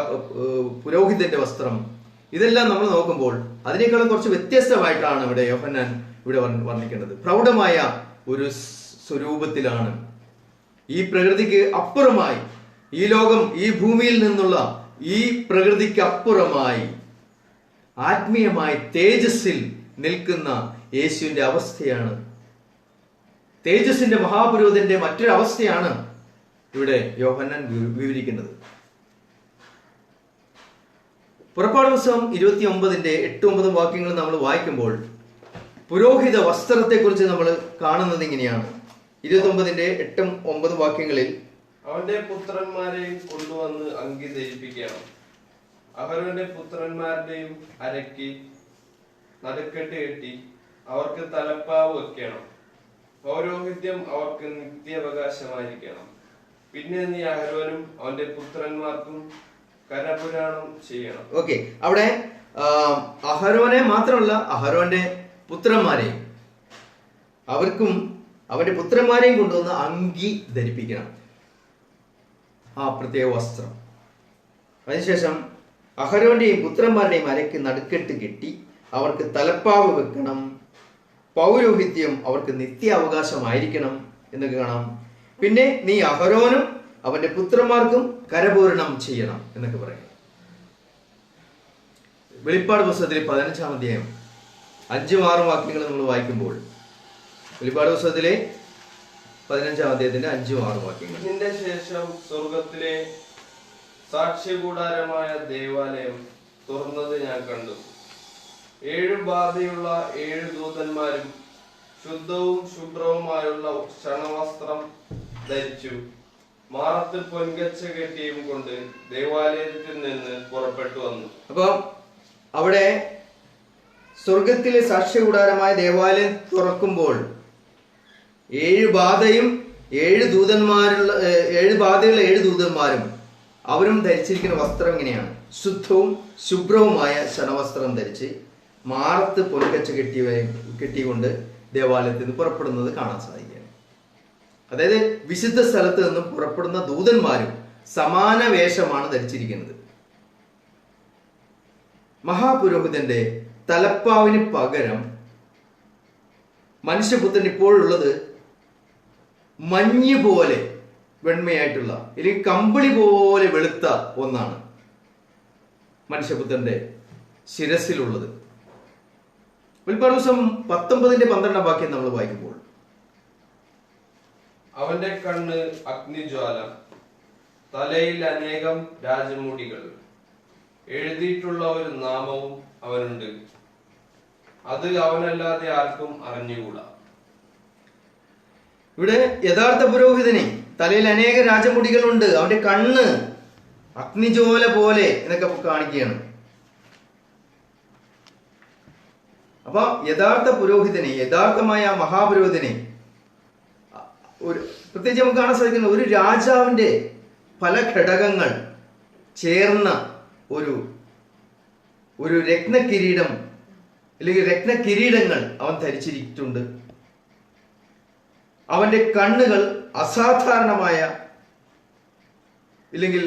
പുരോഹിതന്റെ വസ്ത്രം, ഇതെല്ലാം നമ്മൾ നോക്കുമ്പോൾ അതിനേക്കാളും കുറച്ച് വ്യത്യസ്തമായിട്ടാണ് ഇവിടെ യോഹന്നാൻ ഇവിടെ വർണ്ണിക്കുന്നത്. പ്രൗഢമായ ഒരു സ്വരൂപത്തിലാണ്, ഈ പ്രകൃതിക്ക് അപ്പുറമായി, ഈ ലോകം, ഈ ഭൂമിയിൽ നിന്നുള്ള ഈ പ്രകൃതിക്ക് അപ്പുറമായി ആത്മീയമായി തേജസ്സിൽ നിൽക്കുന്ന യേശുവിന്റെ അവസ്ഥയാണ്, തേജസ്സിന്റെ മഹാപുരോഹിതന്റെ മറ്റൊരു അവസ്ഥയാണ് ഇവിടെ യോഹന്നാൻ വിവരിക്കുന്നത്. പുറപ്പാട് പുസ്തകം 29:8-9 വാക്യങ്ങൾ നമ്മൾ വായിക്കുമ്പോൾ പുരോഹിത വസ്ത്രത്തെ കുറിച്ച് നമ്മൾ കാണുന്നത് ഇങ്ങനെയാണ്. 29:8-9 വാക്യങ്ങളിൽ അവന്റെ പുത്രന്മാരെയും കൊണ്ടുവന്ന് അങ്കി ധരിപ്പിക്കണം. അഹരോന്റെ പുത്രന്മാരുടെയും അരയ്ക്ക് നടുക്കെട്ട് കെട്ടി അവർക്ക് തലപ്പാവ് വെക്കണം. പൗരോഹിത്യം അവർക്ക് നിത്യാവകാശമായിരിക്കണം. പിന്നെ നീ അഹരോനും അവന്റെ പുത്രന്മാർക്കും കരപുരാണം ചെയ്യണം. ഓക്കെ, അവിടെ അഹരോനെ മാത്രമല്ല, അഹരോന്റെ പുത്രന്മാരെയും അവർക്കും അവന്റെ പുത്രന്മാരെയും കൊണ്ടുവന്ന് അങ്കി ധരിപ്പിക്കണം, ആ പ്രത്യേക വസ്ത്രം. അതിനുശേഷം അഹരോന്റെയും പുത്രന്മാരുടെയും അരയ്ക്ക് നടുക്കെട്ട് കെട്ടി അവർക്ക് തലപ്പാവ് വെക്കണം. പൗരോഹിത്യം അവർക്ക് നിത്യാവകാശമായിരിക്കണം എന്നൊക്കെ കാണാം. പിന്നെ നീ അഹരോനും അവന്റെ പുത്രന്മാർക്കും കരപൂരണം ചെയ്യണം എന്നൊക്കെ പറയും. വെളിപ്പാട് പുസ്തകത്തിലെ 15-ാം അധ്യായം 5-6 വാക്യങ്ങൾ നമ്മൾ വായിക്കുമ്പോൾ, വെളിപ്പാട് പുസ്തകത്തിലെ 15-ാം അധ്യായത്തിന്റെ 5-6 വാക്യങ്ങൾ. ഇതിന്റെ ശേഷം സ്വർഗത്തിലെ സാക്ഷ്യകൂടാരമായ ദേവാലയം തുറന്നത് ഞാൻ കണ്ടു. 7 ബാധയുള്ള 7 ദൂതന്മാരും ശുദ്ധവും ശുഭ്രവുമായുള്ള ക്ഷണവസ്ത്രം ധരിച്ചു മാറത്ത് പൊൻകച്ച കെട്ടിയും കൊണ്ട് ദേവാലയത്തിൽ നിന്ന് പുറപ്പെട്ടു വന്നു. അപ്പൊ അവിടെ സ്വർഗത്തിലെ സാക്ഷ്യകൂടാരമായ ദേവാലയം തുറക്കുമ്പോൾ 7 ബാധയുള്ള 7 ദൂതന്മാരും അവരും ധരിച്ചിരിക്കുന്ന വസ്ത്രം ഇങ്ങനെയാണ്: ശുദ്ധവും ശുഭ്രവുമായ ശണവസ്ത്രം ധരിച്ച് മാറത്ത് പൊൻകച്ച കെട്ടിക്കൊണ്ട് ദേവാലയത്തിൽ നിന്ന് പുറപ്പെടുന്നത് കാണാൻ സാധിക്കുകയാണ്. അതായത് വിശുദ്ധ സ്ഥലത്ത് നിന്നും പുറപ്പെടുന്ന ദൂതന്മാരും സമാന വേഷമാണ് ധരിച്ചിരിക്കുന്നത്. മഹാപുരോഹിതന്റെ തലപ്പാവിന് പകരം മനുഷ്യപുത്രൻ ഇപ്പോഴുള്ളത് മഞ്ഞ് പോലെ വെണ്മയായിട്ടുള്ള, അല്ലെങ്കിൽ കമ്പിളി പോലെ വെളുത്ത ഒന്നാണ് മനുഷ്യപുത്രന്റെ ശിരസിലുള്ളത്. ഉൽപ്പാദ ദിവസം 19:12 വാക്യം നമ്മൾ വായിക്കുമ്പോൾ, അവന്റെ കണ്ണ് അഗ്നിജ്വാല, തലയിൽ അനേകം രാജമുടികൾ, എഴുതിയിട്ടുള്ള ഒരു നാമവും അവനുണ്ട്, അത് അവനല്ലാതെ ആർക്കും അറിഞ്ഞുകൂടാ. ഇവിടെ യഥാർത്ഥ പുരോഹിതനെ തലയിൽ അനേക രാജമുടികളുണ്ട്, അവന്റെ കണ്ണ് അഗ്നിജ്വാല പോലെ എന്നൊക്കെ കാണിക്കുകയാണ്. അപ്പൊ യഥാർത്ഥ പുരോഹിതനെ, യഥാർത്ഥമായ മഹാപുരോഹിതനെ ഒരു പ്രത്യേകിച്ച് നമുക്ക് കാണാൻ സാധിക്കുന്ന ഒരു രാജാവിന്റെ പല ഘടകങ്ങൾ ചേർന്ന ഒരു രത്നകിരീടം അല്ലെങ്കിൽ രത്നകിരീടങ്ങൾ അവൻ ധരിച്ചിരിക്കുന്നുണ്ട്. അവന്റെ കണ്ണുകൾ അസാധാരണമായ, ഇല്ലെങ്കിൽ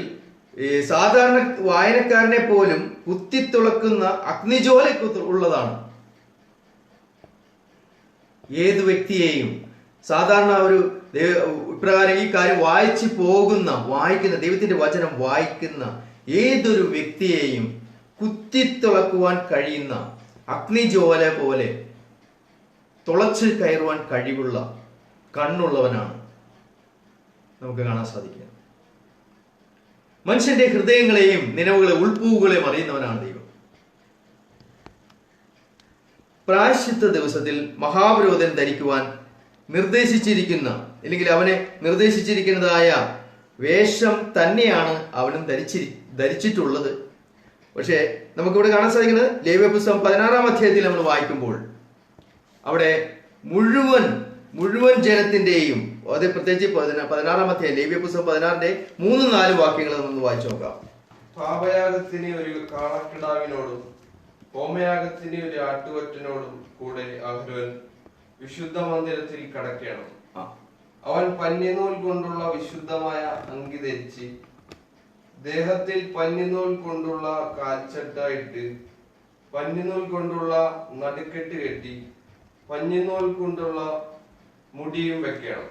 സാധാരണ വായനക്കാരനെ പോലും കുത്തിത്തുളക്കുന്ന അഗ്നിജ്വാല ഉള്ളതാണ്. ഏത് വ്യക്തിയെയും സാധാരണ ഇപ്രകാരം ഈ കാര്യം വായിക്കുന്ന ദൈവത്തിന്റെ വചനം വായിക്കുന്ന ഏതൊരു വ്യക്തിയെയും കുത്തിത്തുളക്കുവാൻ കഴിയുന്ന അഗ്നിജ്വാല പോലെ തുളച്ച് കയറുവാൻ കഴിവുള്ള കണ്ണുള്ളവനാണ് നമുക്ക് കാണാൻ സാധിക്കുക. മനുഷ്യന്റെ ഹൃദയങ്ങളെയും നിലവുകളെ ഉൾപ്പൂവുകളെയും അറിയുന്നവനാണ് ദൈവം. പ്രായശ്ചിത്ത ദിവസത്തിൽ മഹാപുരോഹിതൻ ധരിക്കുവാൻ നിർദ്ദേശിച്ചിരിക്കുന്ന, അല്ലെങ്കിൽ അവനെ നിർദ്ദേശിച്ചിരിക്കുന്നതായ വേഷം തന്നെയാണ് അവനും ധരിച്ചിട്ടുള്ളത്. പക്ഷേ നമുക്കിവിടെ കാണാൻ സാധിക്കുന്നത് ലേവ്യ പുസ്തകം 16-ാം അധ്യായത്തിൽ നമ്മൾ വായിക്കുമ്പോൾ അവിടെ മുഴുവൻ ജനത്തിന്റെയും, അത് പ്രത്യേകിച്ച് 16-ാം അധ്യായം ലേവ്യ പുസ്തകം 16-ന്റെ 3-4 വാക്യങ്ങൾ നമ്മൾ വായിച്ചു നോക്കാം. പാപയാഗത്തിന് ഒരു കാളക്കിടാവിനോടും ഹോമയാഗത്തിന് ഒരു ആട്ടുകൊറ്റനോടും കൂടെ അഹരോൻ വിശുദ്ധ മന്ദിരത്തിൽ കടക്കണം. അവൻ പഞ്ഞിനൂൽ കൊണ്ടുള്ള വിശുദ്ധമായ അങ്കി ധരിച്ച് ദേഹത്തിൽ പഞ്ഞിനൂൽ കൊണ്ടുള്ള കാൽച്ചട്ട ഇട്ട് പഞ്ഞിനൂൽ കൊണ്ടുള്ള നടുക്കെട്ട് കെട്ടി പഞ്ഞിനൂൽ കൊണ്ടുള്ള മുടിയും വെക്കണം.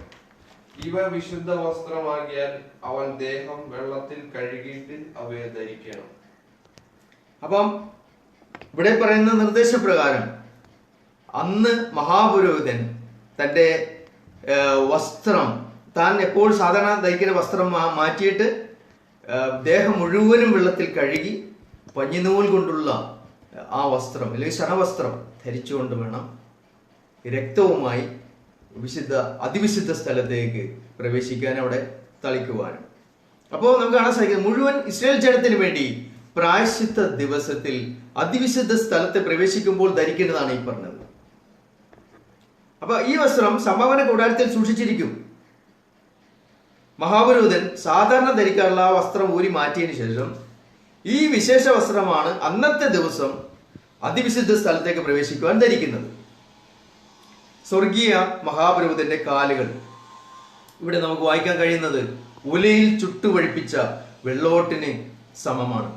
ഇവ വിശുദ്ധ വസ്ത്രമാകിയാൽ അവൻ ദേഹം വെള്ളത്തിൽ കഴുകിയിട്ട് അവയെ ധരിക്കണം. അപ്പം ഇവിടെ പറയുന്ന നിർദ്ദേശപ്രകാരം അന്ന് മഹാപുരോഹിതൻ തന്റെ വസ്ത്രം, താൻ എപ്പോൾ സാധാരണ ധരിക്കുന്ന വസ്ത്രം മാറ്റിയിട്ട് ദേഹം മുഴുവനും വെള്ളത്തിൽ കഴുകി പഞ്ഞിനൂൽ കൊണ്ടുള്ള ആ വസ്ത്രം അല്ലെങ്കിൽ ശണവസ്ത്രം ധരിച്ചുകൊണ്ട് വേണം രക്തവുമായി അതിവിശുദ്ധ സ്ഥലത്തേക്ക് പ്രവേശിക്കാൻ, അവിടെ തളിക്കുവാനും. അപ്പോൾ നമുക്ക് കാണാൻ സാധിക്കുന്നത് മുഴുവൻ ഇസ്രായേൽ ജനത്തിന് വേണ്ടി പ്രായശ്ചിത്ത ദിവസത്തിൽ അതിവിശുദ്ധ സ്ഥലത്ത് പ്രവേശിക്കുമ്പോൾ ധരിക്കുന്നതാണ് ഈ പറഞ്ഞത്. അപ്പൊ ഈ വസ്ത്രം സമാഗമന കൂടാരത്തിൽ സൂക്ഷിച്ചിരിക്കും. മഹാപുരോഹിതൻ സാധാരണ ധരിക്കാനുള്ള ആ വസ്ത്രം ഊരി മാറ്റിയതിനു ശേഷം ഈ വിശേഷ വസ്ത്രമാണ് അന്നത്തെ ദിവസം അതിവിശുദ്ധ സ്ഥലത്തേക്ക് പ്രവേശിക്കുവാൻ ധരിക്കുന്നത്. സ്വർഗീയ മഹാപുരോഹിതന്റെ കാലുകൾ ഇവിടെ നമുക്ക് വായിക്കാൻ കഴിയുന്നത് ഉലയിൽ ചുട്ടുപഴിപ്പിച്ച വെള്ളോട്ടിന് സമമാണ്.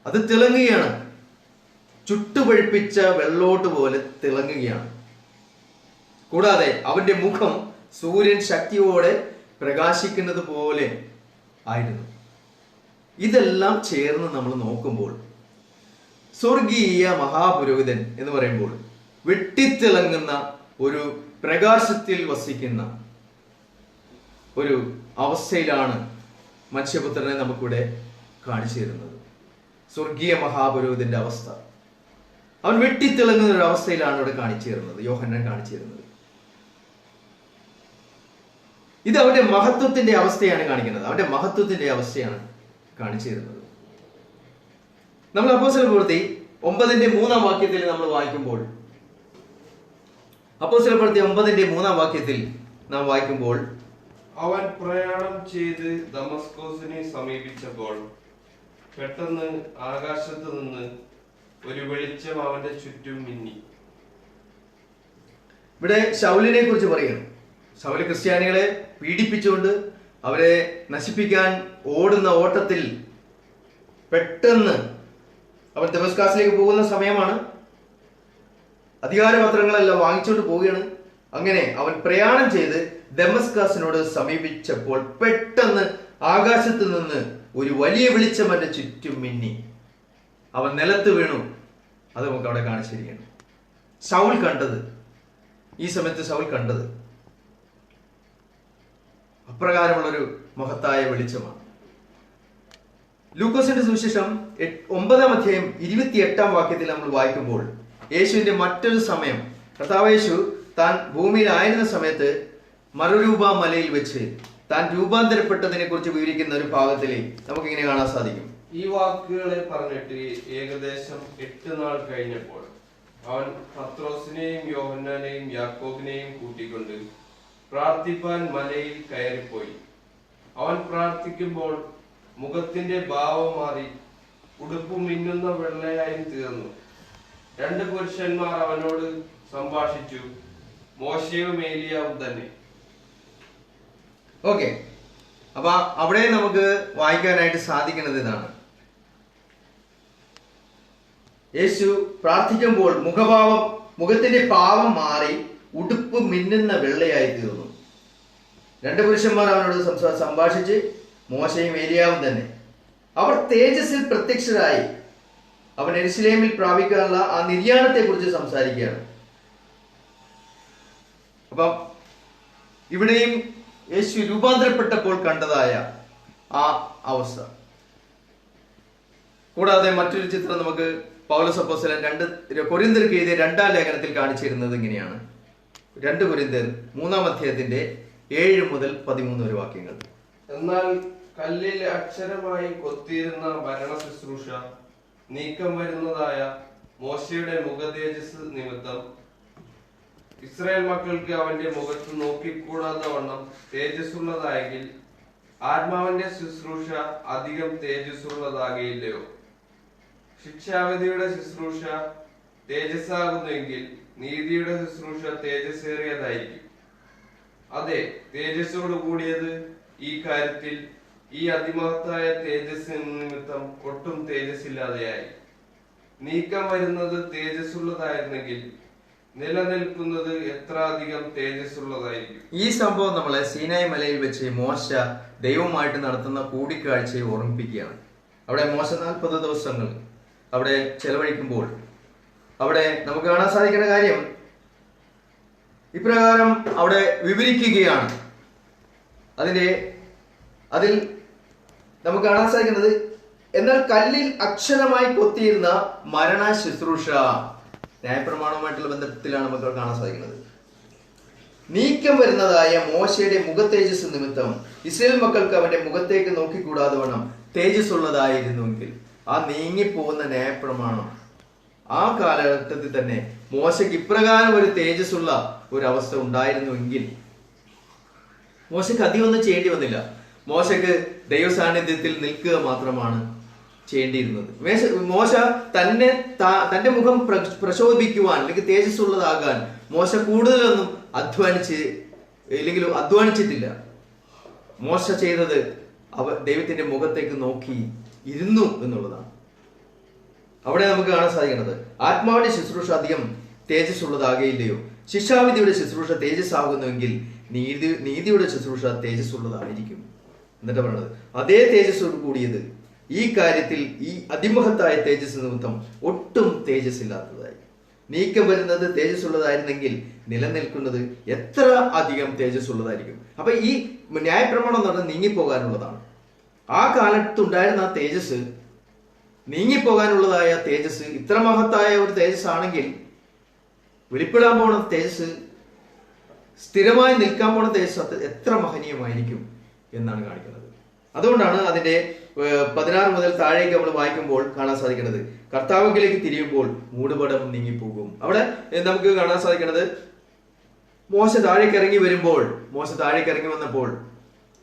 അത് തിളങ്ങുകയാണ്, ചുട്ടുപഴിപ്പിച്ച വെള്ളോട്ട് പോലെ തിളങ്ങുകയാണ്. കൂടാതെ അവന്റെ മുഖം സൂര്യൻ ശക്തിയോടെ പ്രകാശിക്കുന്നത് പോലെ ആയിരുന്നു. ഇതെല്ലാം ചേർന്ന് നമ്മൾ നോക്കുമ്പോൾ സ്വർഗീയ മഹാപുരോഹിതൻ എന്ന് പറയുമ്പോൾ വെട്ടിത്തിളങ്ങുന്ന ഒരു പ്രകാശത്തിൽ വസിക്കുന്ന ഒരു അവസ്ഥയിലാണ് മനുഷ്യപുത്രനെ നമുക്കിവിടെ കാണിച്ചു തരുന്നത്. സ്വർഗീയ മഹാപുരോഹിതന്റെ അവസ്ഥ, അവൻ വെട്ടിത്തിളങ്ങുന്ന ഒരു അവസ്ഥയിലാണ് ഇവിടെ കാണിച്ചു തരുന്നത്, യോഹന്നാൻ കാണിച്ചു തരുന്നത്. ഇത് അവന്റെ മഹത്വത്തിന്റെ അവസ്ഥയാണ് കാണിക്കുന്നത്, അവന്റെ മഹത്വത്തിന്റെ അവസ്ഥയാണ് കാണിച്ചു തരുന്നത്. നമ്മൾ അപ്പോസ്തല പ്രവൃത്തി 9:3 നമ്മൾ വായിക്കുമ്പോൾ, അപ്പോസ്തലർ പ്രവൃത്തി 9:3 നാം വായിക്കുമ്പോൾ, അവൻ പ്രയാണം ചെയ്ത് ദമസ്കോസിനെ സമീപിച്ചപ്പോൾ പെട്ടെന്ന് ആകാശത്ത് നിന്ന് ഒരു വെളിച്ചം അവന്റെ ചുറ്റും മിന്നി. ഇവിടെ ശൗലിനെ കുറിച്ച് പറയുകയാണ്. ശൗല് ക്രിസ്ത്യാനികളെ പീഡിപ്പിച്ചുകൊണ്ട് അവരെ നശിപ്പിക്കാൻ ഓടുന്ന ഓട്ടത്തിൽ പെട്ടെന്ന് അവൻ ദമസ്കസിലേക്ക് പോകുന്ന സമയമാണ്. അധികാരപത്രങ്ങളെല്ലാം വാങ്ങിച്ചുകൊണ്ട് പോവുകയാണ്. അങ്ങനെ അവൻ പ്രയാണം ചെയ്ത് ദമസ്കസിനോട് സമീപിച്ചപ്പോൾ പെട്ടെന്ന് ആകാശത്ത് നിന്ന് ഒരു വലിയ വെളിച്ചം അവന്റെ ചുറ്റും മിന്നി. അവൻ നിലത്ത് വീണു. അത് നമുക്ക് അവിടെ കാണിച്ചിരിക്കണം. ശൗൽ കണ്ടത്, ഈ സമയത്ത് ശൗൽ കണ്ടത് അപ്രകാരമുള്ളൊരു മഹത്തായ വെളിച്ചമാണ്. ലൂക്കോസിന്റെ സുവിശേഷം 9:28 നമ്മൾ വായിക്കുമ്പോൾ, യേശുവിന്റെ മറ്റൊരു സമയം, കർത്താവ് യേശു താൻ ഭൂമിയിലായിരുന്ന സമയത്ത് മറുരൂപ മലയിൽ വെച്ച് താൻ രൂപാന്തരപ്പെട്ടതിനെ കുറിച്ച് വിവരിക്കുന്ന ഒരു ഭാഗത്തിൽ നമുക്കിങ്ങനെ കാണാൻ സാധിക്കും. ഈ വാക്കുകളെ പറഞ്ഞിട്ട് ഏകദേശം 8 നാൾ കഴിഞ്ഞപ്പോൾ അവൻ പത്രോസിനെയും യോഹന്നാനെയും യാക്കോബിനെയും കൂട്ടിക്കൊണ്ട് പ്രാർത്ഥിപ്പാൻ മലയിൽ കയറിപ്പോയി. അവൻ പ്രാർത്ഥിക്കുമ്പോൾ മുഖത്തിന്റെ ഭാവം മാറി ഉടുപ്പ് മിന്നുന്ന വെള്ളയായും തീർന്നു. 2 പുരുഷന്മാർ അവനോട് സംഭാഷിച്ചു, മോശയും ഏലിയാവും തന്നെ. ഓക്കെ, അപ്പൊ അവിടെ നമുക്ക് വായിക്കാനായിട്ട് സാധിക്കുന്നത് ഇതാണ്. യേശു പ്രാർത്ഥിക്കുമ്പോൾ മുഖത്തിന്റെ ഭാവം മാറി ഉടുപ്പ് മിന്നുന്ന വെള്ളയായി തീർന്നു. 2 പുരുഷന്മാർ അവനോട് സംഭാഷിച്ച്, മോശയും ഏലിയാവും തന്നെ. അവർ തേജസ്സിൽ പ്രത്യക്ഷരായി. അവൻ യെരൂശലേമിൽ പ്രാപിക്കാനുള്ള ആ നിര്യാണത്തെ കുറിച്ച് സംസാരിക്കുകയാണ്. അപ്പം ഇവിടെയും യേശു രൂപാന്തരപ്പെട്ടപ്പോൾ കണ്ടതായ ആ അവസ്ഥ. കൂടാതെ മറ്റൊരു ചിത്രം നമുക്ക് പൗലോസ് അപ്പോസ്തലൻ കൊരിന്ത്യർക്ക് എഴുതിയ 2-ാം ലേഖനത്തിൽ കാണിച്ചിരുന്നത് ഇങ്ങനെയാണ്. 2 കൊരിന്ത്യർ 3-ാം 7-13 വരെ വാക്യങ്ങൾ. എന്നാൽ കല്ലിൽ അക്ഷരമായി കൊത്തിയിരുന്ന ഭരണ ശുശ്രൂഷ നീക്കം വരുന്നതായ മോശയുടെ മുഖതേജസ് നിമിത്തം ഇസ്രായേൽ മക്കൾക്ക് അവന്റെ മുഖത്ത് നോക്കിക്കൂടാതെ വണ്ണം തേജസ്സുള്ളതായെങ്കിൽ ആത്മാവിന്റെ ശുശ്രൂഷ അധികം തേജസ്സുള്ളതാകയില്ലയോ? ശിക്ഷാവിധിയുടെ ശുശ്രൂഷ തേജസ്സാകുന്നുവെങ്കിൽ നീതിയുടെ ശുശ്രൂഷ തേജസ്സേറിയതായിരിക്കും. അതെ, തേജസ്സോട് കൂടിയത് ഈ കാര്യത്തിൽ ഈ അതിമഹത്തായ തേജസ് നിമിത്തം ഒട്ടും തേജസ്സില്ലാതെയായി. നീക്കം വരുന്നത് തേജസ്സുള്ളതായിരുന്നെങ്കിൽ നിലനിൽക്കുന്നത് എത്ര അധികം തേജസ്സുള്ളതായിരിക്കും. ഈ സംഭവം നമ്മളെ സീനായി മലയിൽ വെച്ച് മോശ ദൈവവുമായിട്ട് നടത്തുന്ന കൂടിക്കാഴ്ചയെ ഓർമ്മിപ്പിക്കുകയാണ്. അവിടെ മോശ 40 ദിവസങ്ങൾ അവിടെ ചെലവഴിക്കുമ്പോൾ അവിടെ നമുക്ക് കാണാൻ സാധിക്കുന്ന കാര്യം ഇപ്രകാരം അവിടെ വിവരിക്കുകയാണ്. അതിൽ നമുക്ക് കാണാൻ സാധിക്കുന്നത്, എന്നാൽ കല്ലിൽ അക്ഷരമായി കൊത്തിയിരുന്ന മരണ ശുശ്രൂഷ, ന്യായപ്രമാണവുമായിട്ടുള്ള ബന്ധത്തിലാണ് നമുക്ക് കാണാൻ സാധിക്കുന്നത്. നീക്കം വരുന്നതായ മോശയുടെ മുഖതേജസ് നിമിത്തം ഇസ്രായേൽ മക്കൾക്ക് അവന്റെ മുഖത്തേക്ക് നോക്കിക്കൂടാതെ വണ്ണം തേജസ്സുള്ളതായിരുന്നുവെങ്കിൽ, ആ നീങ്ങിപ്പോകുന്ന ന്യായപ്രമാണം ആ കാലഘട്ടത്തിൽ തന്നെ മോശയ്ക്ക് ഇപ്രകാരം ഒരു തേജസ്സുള്ള ഒരു അവസ്ഥ ഉണ്ടായിരുന്നുവെങ്കിൽ മോശയ്ക്ക് അധികം ഒന്നും ചെയ്യേണ്ടി വന്നില്ല. മോശയ്ക്ക് ദൈവ സാന്നിധ്യത്തിൽ നിൽക്കുക മാത്രമാണ് ചെയ്യേണ്ടിയിരുന്നത്. മോശ തന്റെ മുഖം പ്രശോഭിക്കുവാൻ അല്ലെങ്കിൽ തേജസ്സുള്ളതാകാൻ മോശ കൂടുതലൊന്നും അധ്വാനിച്ചിട്ടില്ല. മോശ ചെയ്തത് ദൈവത്തിന്റെ മുഖത്തേക്ക് നോക്കി ഇരുന്നു എന്നുള്ളതാണ്. അവിടെ നമുക്ക് കാണാൻ സാധിക്കുന്നത്, ആത്മാവിന്റെ ശുശ്രൂഷ അധികം തേജസ്സുള്ളതാകയില്ലയോ? ശിക്ഷാവിധിയുടെ ശുശ്രൂഷ തേജസ്സാകുന്നുവെങ്കിൽ നീതിയുടെ ശുശ്രൂഷ തേജസ്സുള്ളതായിരിക്കും. എന്നിട്ട് പറയുന്നത്, അതേ തേജസ്സോട് കൂടിയത് ഈ കാര്യത്തിൽ ഈ അതിമഹത്തായ തേജസ് നിമിത്തം ഒട്ടും തേജസ്സില്ലാത്തതായി. നീക്കം വരുന്നത് തേജസ്സുള്ളതായിരുന്നെങ്കിൽ നിലനിൽക്കുന്നത് എത്ര അധികം തേജസ്സുള്ളതായിരിക്കും. അപ്പൊ ഈ ന്യായപ്രമാണം എന്ന് പറഞ്ഞാൽ നീങ്ങിപ്പോകാനുള്ളതാണ്. ആ കാലത്തുണ്ടായിരുന്ന ആ തേജസ്, നീങ്ങിപ്പോകാനുള്ളതായ തേജസ് ഇത്ര മഹത്തായ ഒരു തേജസ് ആണെങ്കിൽ വെളിപ്പെടാൻ പോണ തേജസ്, സ്ഥിരമായി നിൽക്കാൻ പോണ തേജസ് എത്ര മഹനീയമായിരിക്കും എന്നാണ് കാണിക്കുന്നത്. അതുകൊണ്ടാണ് അതിന്റെ 16 മുതൽ താഴേക്ക് നമ്മൾ വായിക്കുമ്പോൾ കാണാൻ സാധിക്കുന്നത്, കർത്താവിലേക്ക് തിരിയുമ്പോൾ മൂടുപടം നീങ്ങിപ്പോകും. അവിടെ നമുക്ക് കാണാൻ സാധിക്കുന്നത്, മോശ താഴേക്ക് ഇറങ്ങി വന്നപ്പോൾ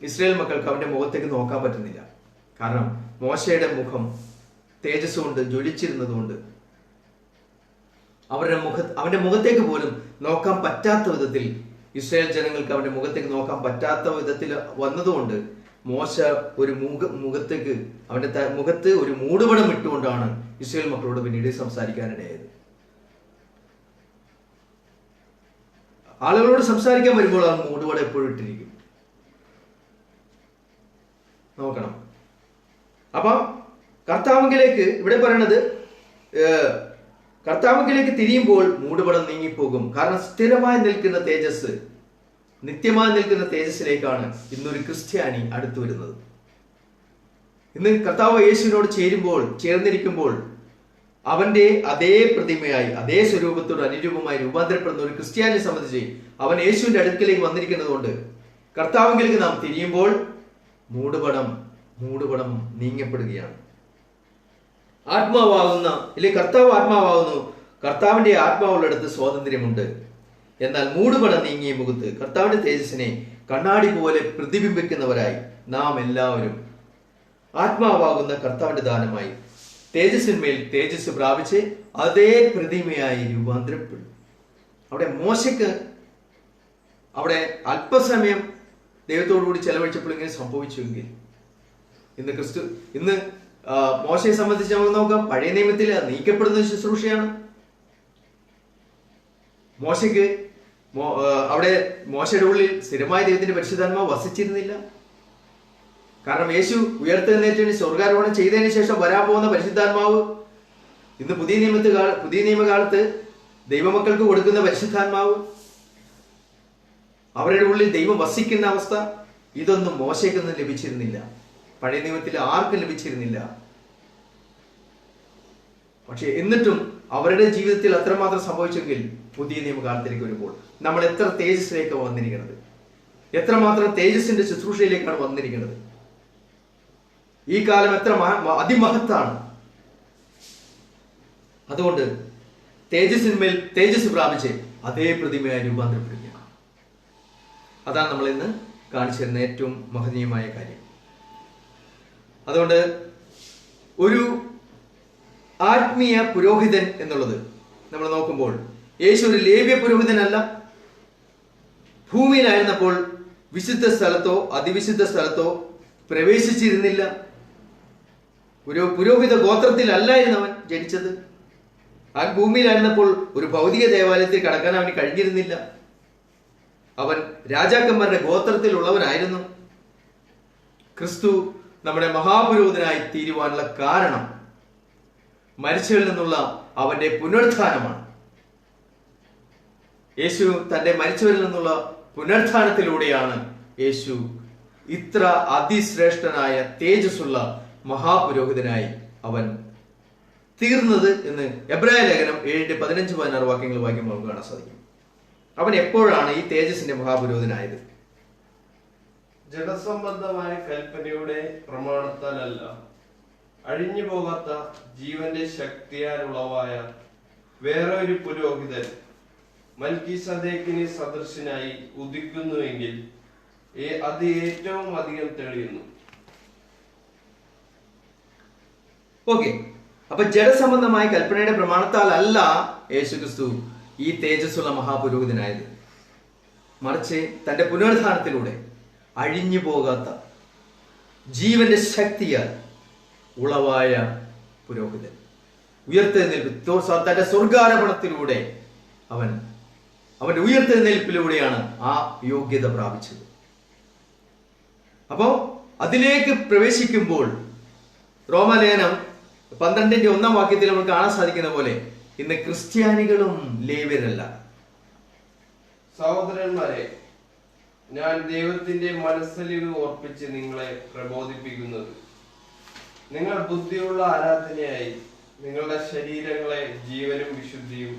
ഇസ്രായേൽ മക്കൾക്ക് അവന്റെ മുഖത്തേക്ക് നോക്കാൻ പറ്റുന്നില്ല. കാരണം മോശയുടെ മുഖം തേജസ് കൊണ്ട് ജ്വലിച്ചിരുന്നതുകൊണ്ട് അവന്റെ മുഖത്തേക്ക് പോലും നോക്കാൻ പറ്റാത്ത വിധത്തിൽ, ഇസ്രായേൽ ജനങ്ങൾക്ക് അവന്റെ മുഖത്തേക്ക് നോക്കാൻ പറ്റാത്ത വിധത്തിൽ വന്നതുകൊണ്ട് മോശ ഒരു അവന്റെ മുഖത്ത് ഒരു മൂടുപടം ഇട്ടുകൊണ്ടാണ് ഇസ്രായേൽ മക്കളോട് പിന്നീട് സംസാരിക്കാനിടയായത്. ആളുകളോട് സംസാരിക്കാൻ വരുമ്പോൾ ആ മൂടുപടം എപ്പോഴും ഇട്ടിരിക്കും. നോക്കണം. അപ്പൊ കർത്താവിലേക്ക് ഇവിടെ പറയണത്, കർത്താവിലേക്ക് തിരിയുമ്പോൾ മൂടുപടം നീങ്ങിപ്പോകും. കാരണം സ്ഥിരമായി നിൽക്കുന്ന തേജസ്, നിത്യമായി നിൽക്കുന്ന തേജസ്സിലേക്കാണ് ഇന്നൊരു ക്രിസ്ത്യാനി അടുത്തു വരുന്നത്. ഇന്ന് കർത്താവ് യേശുവിനോട് ചേർന്നിരിക്കുമ്പോൾ അവന്റെ അതേ പ്രതിമയായി, അതേ സ്വരൂപത്തോട് അനുരൂപമായി രൂപാന്തരപ്പെടുന്ന ഒരു ക്രിസ്ത്യാനിയെ സംബന്ധിച്ച് അവൻ യേശുവിന്റെ അടുക്കിലേക്ക് വന്നിരിക്കുന്നത് കൊണ്ട് കർത്താവിലേക്ക് നാം തിരിയുമ്പോൾ മൂടുപടം നീങ്ങപ്പെടുകയാണ്. കർത്താവ് ആത്മാവാകുന്നു. കർത്താവിന്റെ ആത്മാവുള്ളിടത്ത് സ്വാതന്ത്ര്യമുണ്ട്. എന്നാൽ മൂടുപടം നീങ്ങിയ മുഖത്ത് കർത്താവിന്റെ തേജസ്സിനെ കണ്ണാടി പോലെ പ്രതിബിംബിക്കുന്നവരായി നാം എല്ലാവരും ആത്മാവാകുന്ന കർത്താവിന്റെ ദാനമായി തേജസ്സിന്മേൽ തേജസ് പ്രാപിച്ച് അതേ പ്രതിമയായി രൂപാന്തരപ്പെടും. അവിടെ മോശയ്ക്ക് അവിടെ അല്പസമയം ദൈവത്തോടുകൂടി ചെലവഴിച്ചപ്പോൾ ഇങ്ങനെ സംഭവിച്ചുവെങ്കിൽ ഇന്ന് മോശയെ സംബന്ധിച്ച് നമുക്ക് നോക്കാം, പഴയ നിയമത്തിൽ നീക്കപ്പെടുന്ന ശുശ്രൂഷയാണ്. മോശയ്ക്ക് അവിടെ മോശയുടെ ഉള്ളിൽ സ്ഥിരമായ ദൈവത്തിന്റെ പരിശുദ്ധാത്മാവ് വസിച്ചിരുന്നില്ല. കാരണം യേശു ഉയർത്തെഴുന്നേറ്റ് സ്വർഗാരോഹണം ചെയ്തതിനു ശേഷം വരാൻ പോകുന്ന പരിശുദ്ധാത്മാവ് ഇന്ന് പുതിയ നിയമകാലത്ത് ദൈവമക്കൾക്ക് കൊടുക്കുന്ന പരിശുദ്ധാത്മാവ്, അവരുടെ ഉള്ളിൽ ദൈവം വസിക്കുന്ന അവസ്ഥ, ഇതൊന്നും മോശയ്ക്കൊന്നും ലഭിച്ചിരുന്നില്ല. പഴയ നിയമത്തിൽ ആർക്കും ലഭിച്ചിരുന്നില്ല. പക്ഷെ എന്നിട്ടും അവരുടെ ജീവിതത്തിൽ അത്രമാത്രം സംഭവിച്ചെങ്കിൽ പുതിയ നിയമകാലത്തിലേക്ക് വരുമ്പോൾ നമ്മൾ എത്ര തേജസ്സിലേക്കാണ് വന്നിരിക്കുന്നത്, എത്രമാത്രം തേജസ്സിന്റെ ശുശ്രൂഷയിലേക്കാണ് വന്നിരിക്കുന്നത്. ഈ കാലം എത്ര അതിമഹത്താണ്. അതുകൊണ്ട് തേജസ്സിന്മേൽ തേജസ് പ്രാപിച്ച് അതേ പ്രതിമയായി രൂപാന്തരപ്പെടുക. അതാണ് നമ്മൾ ഇന്ന് കാണിച്ചു തരുന്ന ഏറ്റവും മഹനീയമായ കാര്യം. അതുകൊണ്ട് ഒരു ആത്മീയ പുരോഹിതൻ എന്നുള്ളത് നമ്മൾ നോക്കുമ്പോൾ യേശു ഒരു ലേവ്യ പുരോഹിതനല്ല. ഭൂമിയിലായിരുന്നപ്പോൾ വിശുദ്ധ സ്ഥലത്തോ അതിവിശുദ്ധ സ്ഥലത്തോ പ്രവേശിച്ചിരുന്നില്ല. ഒരു പുരോഹിത ഗോത്രത്തിലല്ലായിരുന്നു അവൻ ജനിച്ചത്. ആ ഭൂമിയിലായിരുന്നപ്പോൾ ഒരു ഭൗതിക ദേവാലയത്തിൽ കടക്കാൻ അവന് കഴിഞ്ഞിരുന്നില്ല. അവൻ രാജാക്കന്മാരുടെ ഗോത്രത്തിലുള്ളവനായിരുന്നു. ക്രിസ്തു നമ്മുടെ മഹാപുരോഹിതനായി തീരുവാനുള്ള കാരണം മരിച്ചവരിൽ നിന്നുള്ള അവന്റെ പുനരുത്ഥാനമാണ്. യേശു തന്റെ മരിച്ചവരിൽ നിന്നുള്ള പുനരുത്ഥാനത്തിലൂടെയാണ് യേശു ഇത്ര അതിശ്രേഷ്ഠനായ തേജസ്സുള്ള മഹാപുരോഹിതനായി അവൻ തീർന്നത് എന്ന് എബ്രായ ലേഖനം 7:15-16 വാക്യങ്ങൾ വായിക്കുമ്പോൾ നമുക്ക് കാണാൻ സാധിക്കും. അവൻ എപ്പോഴാണ് ഈ തേജസ്സിന്റെ മഹാപുരോഹിതനായത്? ജഡസംബന്ധമായ കൽപ്പനയുടെ പ്രമാണത്താലല്ല, അഴിഞ്ഞു പോകാത്ത ജീവന്റെ ശക്തിയാൽ ഉളവായ വേറെ ഒരു പുരോഹിതൻ മൽക്കീസദേക്കിന് സദൃശനായി ഉദിക്കുന്നുവെങ്കിൽ അത് ഏറ്റവും അധികം തെളിയുന്നു. ഓക്കെ, അപ്പൊ ജഡസംബന്ധമായ കൽപ്പനയുടെ പ്രമാണത്താൽ അല്ല യേശു ക്രിസ്തു ഈ തേജസ്സുള്ള മഹാപുരോഹിതനായത്, മറിച്ച് തന്റെ പുനരുദ്ധാനത്തിലൂടെ അഴിഞ്ഞു പോകാത്ത ജീവന്റെ ശക്തിയാൽ ഉളവായ പുരോഹിതൻ, ഉയർത്തെഴുന്നേൽപ്പ് തന്റെ സ്വർഗാരോഹണത്തിലൂടെ അവന്റെ ഉയർത്തെഴുന്നേൽപ്പിലൂടെയാണ് ആ യോഗ്യത പ്രാപിച്ചത്. അപ്പോ അതിലേക്ക് പ്രവേശിക്കുമ്പോൾ റോമാലേഖനം 12:1 വാക്യത്തിൽ നമ്മൾ കാണാൻ സാധിക്കുന്ന പോലെ ഇന്ന് ക്രിസ്ത്യാനികളും ലേവ്യരല്ല. സഹോദരന്മാരെ, ഞാൻ ദൈവത്തിന്റെ മനസ്സലിവ് ഓർപ്പിച്ച് നിങ്ങളെ പ്രബോധിപ്പിക്കുന്നത്, നിങ്ങൾ ബുദ്ധിയുള്ള ആരാധനയായി നിങ്ങളുടെ ശരീരങ്ങളെ ജീവനും വിശുദ്ധിയും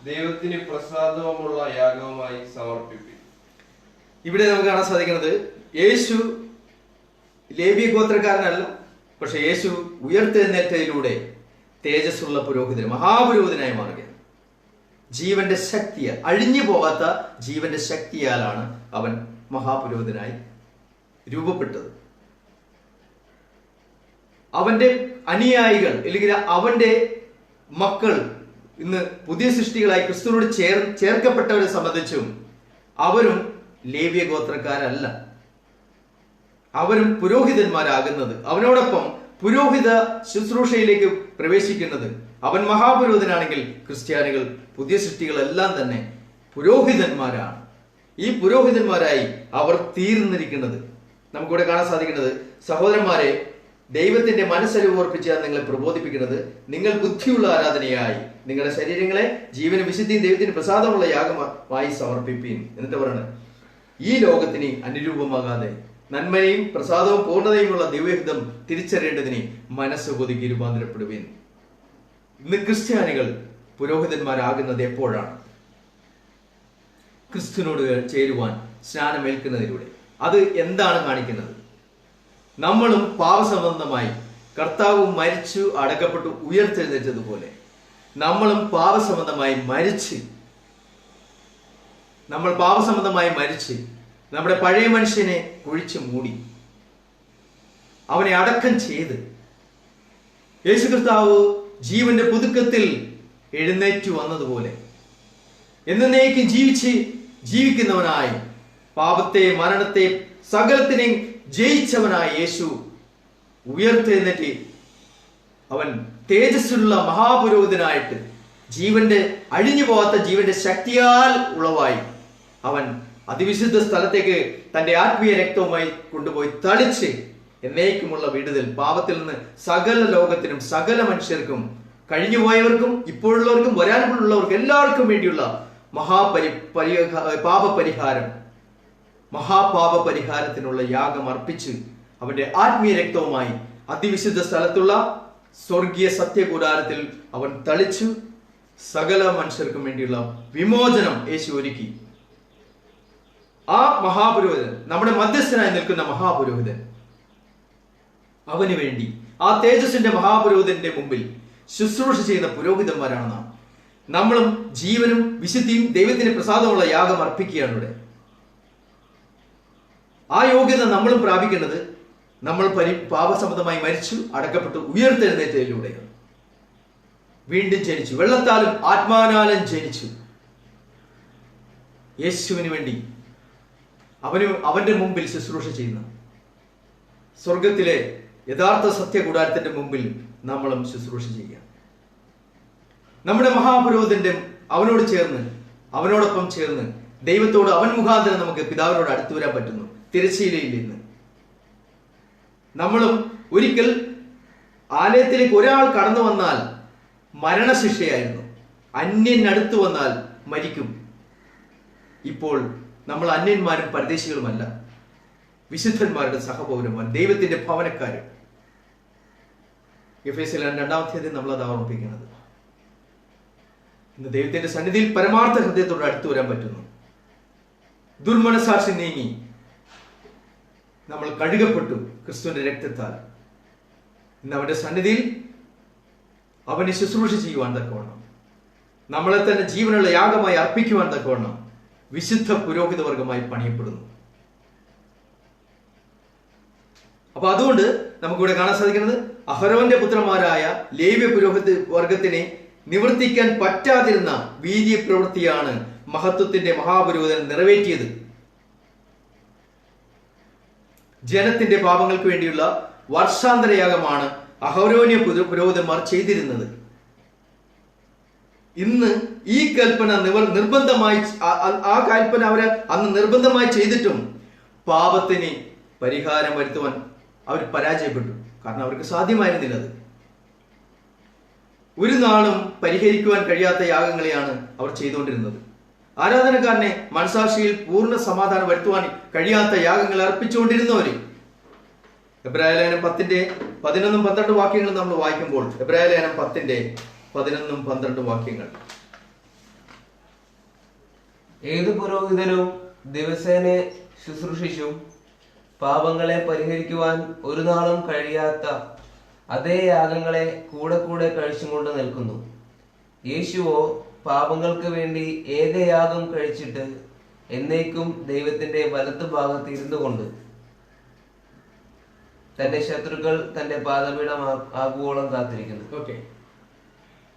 ദൈവത്തിന് പ്രസാദവുമുള്ള യാഗവുമായി സമർപ്പിപ്പിക്കും. ഇവിടെ നമുക്ക് കാണാൻ സാധിക്കുന്നത് യേശു ലേവ്യ ഗോത്രക്കാരനല്ല. പക്ഷെ യേശു ഉയർത്തെഴുന്നേറ്റതിലൂടെ തേജസ്സുള്ള പുരോഹിതൻ, മഹാപുരോഹിതനായി മാറുകയാണ്. ജീവന്റെ ശക്തിയാൽ, അഴിഞ്ഞു പോകാത്ത ജീവന്റെ ശക്തിയാലാണ് അവൻ മഹാപുരോഹിതനായി രൂപപ്പെട്ടത്. അവന്റെ അനുയായികൾ അല്ലെങ്കിൽ അവന്റെ മക്കൾ ഇന്ന് പുതിയ സൃഷ്ടികളായി ക്രിസ്തുവിനോട് ചേർക്കപ്പെട്ടവരെ സംബന്ധിച്ചും അവരും ലേവ്യ ഗോത്രക്കാരല്ല. അവരും പുരോഹിതന്മാരാകുന്നത്, അവനോടൊപ്പം പുരോഹിത ശുശ്രൂഷയിലേക്ക് പ്രവേശിക്കുന്നത്. അവൻ മഹാപുരോഹിതനാണെങ്കിൽ ക്രിസ്ത്യാനികൾ, പുതിയ സൃഷ്ടികളെല്ലാം തന്നെ പുരോഹിതന്മാരാണ്. ഈ പുരോഹിതന്മാരായി അവർ തീർന്നിരിക്കുന്നത് നമുക്കിവിടെ കാണാൻ സാധിക്കുന്നത്. സഹോദരന്മാരെ, ദൈവത്തിന്റെ മനസ്സലിവർപ്പിച്ചാൽ നിങ്ങളെ പ്രബോധിപ്പിക്കുന്നത്, നിങ്ങൾ ബുദ്ധിയുള്ള ആരാധനയായി നിങ്ങളുടെ ശരീരങ്ങളെ ജീവനും വിശുദ്ധിയും ദൈവത്തിന് പ്രസാദമുള്ള യാഗമായി സമർപ്പിപ്പീൻ. എന്നിട്ട് പറയണം, ഈ ലോകത്തിന് അനുരൂപമാകാതെ നന്മയും പ്രസാദവും പൂർണ്ണതയുമുള്ള ദൈവഹിതം തിരിച്ചറിയേണ്ടതിന് മനസ്സ് കൊതുക്കി രൂപാന്തരപ്പെടുവീൻ. ഇന്ന് ക്രിസ്ത്യാനികൾ പുരോഹിതന്മാരാകുന്നത് എപ്പോഴാണ്? ക്രിസ്തുവിനോട് ചേരുവാൻ സ്നാനമേൽക്കുന്നതിലൂടെ. അത് എന്താണ് കാണിക്കുന്നത്? നമ്മളും പാപസംബന്ധമായി കർത്താവ് മരിച്ചു അടക്കപ്പെട്ടു ഉയർത്തെഴുന്നേറ്റതുപോലെ നമ്മളും പാപസംബന്ധമായി മരിച്ച് നമ്മുടെ പഴയ മനുഷ്യനെ കുഴിച്ചു മൂടി അവനെ അടക്കം ചെയ്ത് യേശു കർത്താവ് ജീവന്റെ പുതുക്കത്തിൽ എഴുന്നേറ്റു വന്നതുപോലെ എന്നേക്കും ജീവിക്കുന്നവനായി പാപത്തെ, മരണത്തെ, സകലത്തിനെയും ജയിച്ചവനായ യേശു ഉയർത്തെഴുന്നേറ്റ് അവൻ തേജസ്സുള്ള മഹാപുരോഹിതനായിട്ട് അഴിഞ്ഞു പോകാത്ത ജീവന്റെ ശക്തിയാൽ ഉളവായി അവൻ അതിവിശുദ്ധ സ്ഥലത്തേക്ക് തന്റെ ആത്മീയ രക്തവുമായി കൊണ്ടുപോയി തളിച്ച് എന്നേക്കുമുള്ള വിടുതൽ, പാപത്തിൽ നിന്ന് സകല ലോകത്തിനും സകല മനുഷ്യർക്കും, കഴിഞ്ഞുപോയവർക്കും ഇപ്പോഴുള്ളവർക്കും വരാനുള്ളവർക്കും എല്ലാവർക്കും വേണ്ടിയുള്ള മഹാപാപപരിഹാരത്തിനുള്ള യാഗം അർപ്പിച്ച് അവന്റെ ആത്മീയ രക്തവുമായി അതിവിശുദ്ധ സ്ഥലത്തുള്ള സ്വർഗീയ സത്യകൂടാരത്തിൽ അവൻ തളിച്ചു സകല മനുഷ്യർക്കും വേണ്ടിയുള്ള വിമോചനം യേശു ഒരുക്കി. ആ മഹാപുരോഹിതൻ, നമ്മുടെ മധ്യസ്ഥനായി നിൽക്കുന്ന മഹാപുരോഹിതൻ, അവന് വേണ്ടി ആ തേജസ്സിന്റെ മഹാപുരോഹിതന്റെ മുമ്പിൽ ശുശ്രൂഷ ചെയ്യുന്ന പുരോഹിതന്മാരാണ് നാം. നമ്മളും ജീവനും വിശുദ്ധിയും ദൈവത്തിന് പ്രസാദമുള്ള യാഗം അർപ്പിക്കുകയാണ് ഇവിടെ. ആ യോഗ്യത നമ്മളും പ്രാപിക്കുന്നത് നമ്മൾ പാപസംബന്ധമായി മരിച്ചു അടക്കപ്പെട്ടു ഉയർത്തെഴുന്നേറ്റതിലൂടെയാണ്. വീണ്ടും ജനിച്ചു, വെള്ളത്താലും ആത്മാനാലും ജനിച്ചു. യേശുവിന് വേണ്ടി അവന്റെ മുമ്പിൽ ശുശ്രൂഷ ചെയ്യുന്ന സ്വർഗത്തിലെ യഥാർത്ഥ സത്യകൂടാരത്തിന്റെ മുമ്പിൽ നമ്മളും ശുശ്രൂഷ ചെയ്യുക. നമ്മുടെ മഹാപുരോഹിതന്റെ അവനോടൊപ്പം ചേർന്ന് ദൈവത്തോട് അവൻ മുഖാന്തരം നമുക്ക് പിതാവിനോട് അടുത്തു വരാൻ പറ്റുന്നു. തിരശ്ശീലയിൽ നിന്ന് നമ്മളും ഒരിക്കൽ ആലയത്തിലേക്ക് ഒരാൾ കടന്നു വന്നാൽ മരണശിക്ഷയായിരുന്നു. അന്യൻ അടുത്തു വന്നാൽ മരിക്കും. ഇപ്പോൾ നമ്മൾ അന്യന്മാരും പരദേശികളുമല്ല, വിശുദ്ധന്മാരുടെ സഹപൗരന്മാർ, ദൈവത്തിന്റെ ഭവനക്കാര്. എഫേസ്യർ 2-ാം നമ്മൾ അത് ഓർമ്മിപ്പിക്കുന്നത്. ഇന്ന് ദൈവത്തിന്റെ സന്നിധിയിൽ പരമാർത്ഥ ഹൃദയത്തോട് അടുത്തു വരാൻ പറ്റുന്നു. ദുർമനസാക്ഷി നീങ്ങി നമ്മൾ കഴുകപ്പെട്ടു ക്രിസ്തുവിന്റെ രക്തത്താൽ. ഇന്ന് അവന്റെ സന്നിധിയിൽ അവനെ ശുശ്രൂഷ ചെയ്യുവാൻ തക്കവണ്ണം, നമ്മളെ തന്നെ ജീവനുള്ള യാഗമായി അർപ്പിക്കുവാൻ തക്കവണ്ണം വിശുദ്ധ പുരോഹിത വർഗമായി പണിയപ്പെടുന്നു. അപ്പൊ അതുകൊണ്ട് നമുക്കിവിടെ കാണാൻ സാധിക്കുന്നത്, അഹരോന്റെ പുത്രന്മാരായ ലേവ്യ പുരോഹിത വർഗത്തിനെ നിവർത്തിക്കാൻ പറ്റാതിരുന്ന വീര്യ പ്രവൃത്തിയാണ് മഹത്വത്തിന്റെ മഹാപുരോഹിതൻ നിറവേറ്റിയത്. ജനത്തിന്റെ പാപങ്ങൾക്ക് വേണ്ടിയുള്ള വർഷാന്തരയാഗമാണ് അഹരോന്യ പുരോഹിതന്മാർ ചെയ്തിരുന്നത്. ഇന്ന് ഈ കൽപ്പന ആ കൽപ്പന അവര് അന്ന് നിർബന്ധമായി ചെയ്തിട്ടും പാപത്തിന് പരിഹാരം വരുത്തുവാൻ അവർ പരാജയപ്പെട്ടു. കാരണം അവർക്ക് സാധ്യമായിരുന്നില്ല. അത് ഒരു നാളും പരിഹരിക്കുവാൻ കഴിയാത്ത യാഗങ്ങളെയാണ് അവർ ചെയ്തുകൊണ്ടിരുന്നത്. ആരാധനക്കാരനെ മനസാക്ഷിയിൽ പൂർണ്ണ സമാധാനം വരുത്തുവാൻ കഴിയാത്ത യാഗങ്ങൾ അർപ്പിച്ചുകൊണ്ടിരുന്നവര്. എബ്രായലേഖനം 10:11-12 വാക്യങ്ങൾ നമ്മൾ വായിക്കുമ്പോൾ, എബ്രായലേഖനം 10:11-12 വാക്യങ്ങൾ, ഏതു പുരോഹിതനും ദിവസേന ശുശ്രൂഷിച്ചും പാപങ്ങളെ പരിഹരിക്കുവാൻ ഒരു നാളും കഴിയാത്ത അതേ യാഗങ്ങളെ കൂടെ കൂടെ കഴിച്ചുകൊണ്ട് നിൽക്കുന്നു. യേശുവോ പാപങ്ങൾക്ക് വേണ്ടി ഏകയാഗം കഴിച്ചിട്ട് എന്നേക്കും ദൈവത്തിന്റെ വലത്ത് ഭാഗത്ത് ഇരുന്നു കൊണ്ട് തന്റെ ശത്രുക്കൾ തന്റെ പാദപീഠം ആകുവോളം കാത്തിരിക്കുന്നു. ഓക്കെ,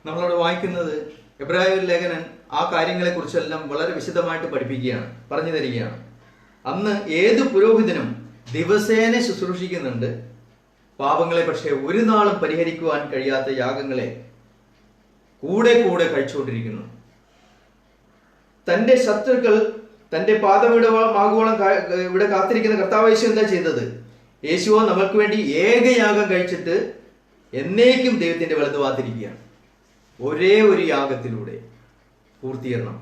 നമ്മളവിടെ വായിക്കുന്നത് എബ്രായ ലേഖനൻ ആ കാര്യങ്ങളെ കുറിച്ചെല്ലാം വളരെ വിശദമായിട്ട് പഠിപ്പിക്കുകയാണ്, പറഞ്ഞു തരികയാണ്. അന്ന് ഏത് പുരോഹിതനും ദിവസേന ശുശ്രൂഷിക്കുന്നുണ്ട് പാപങ്ങളെ, പക്ഷേ ഒരു നാളും പരിഹരിക്കുവാൻ കഴിയാത്ത യാഗങ്ങളെ കൂടെ കൂടെ കഴിച്ചുകൊണ്ടിരിക്കുന്നു. തന്റെ ശത്രുക്കൾ തന്റെ പാദപീഠമാകുവോളം ഇവിടെ കാത്തിരിക്കുന്ന കർത്താവ് യേശു എന്താ ചെയ്തത്? യേശുവോ നമുക്ക് വേണ്ടി ഏകയാഗം കഴിച്ചിട്ട് എന്നേക്കും ദൈവത്തിന്റെ വലത്ത് കാത്തിരിക്കുകയാണ്. ഒരേ ഒരു യാഗത്തിലൂടെ പൂർത്തീകരണം.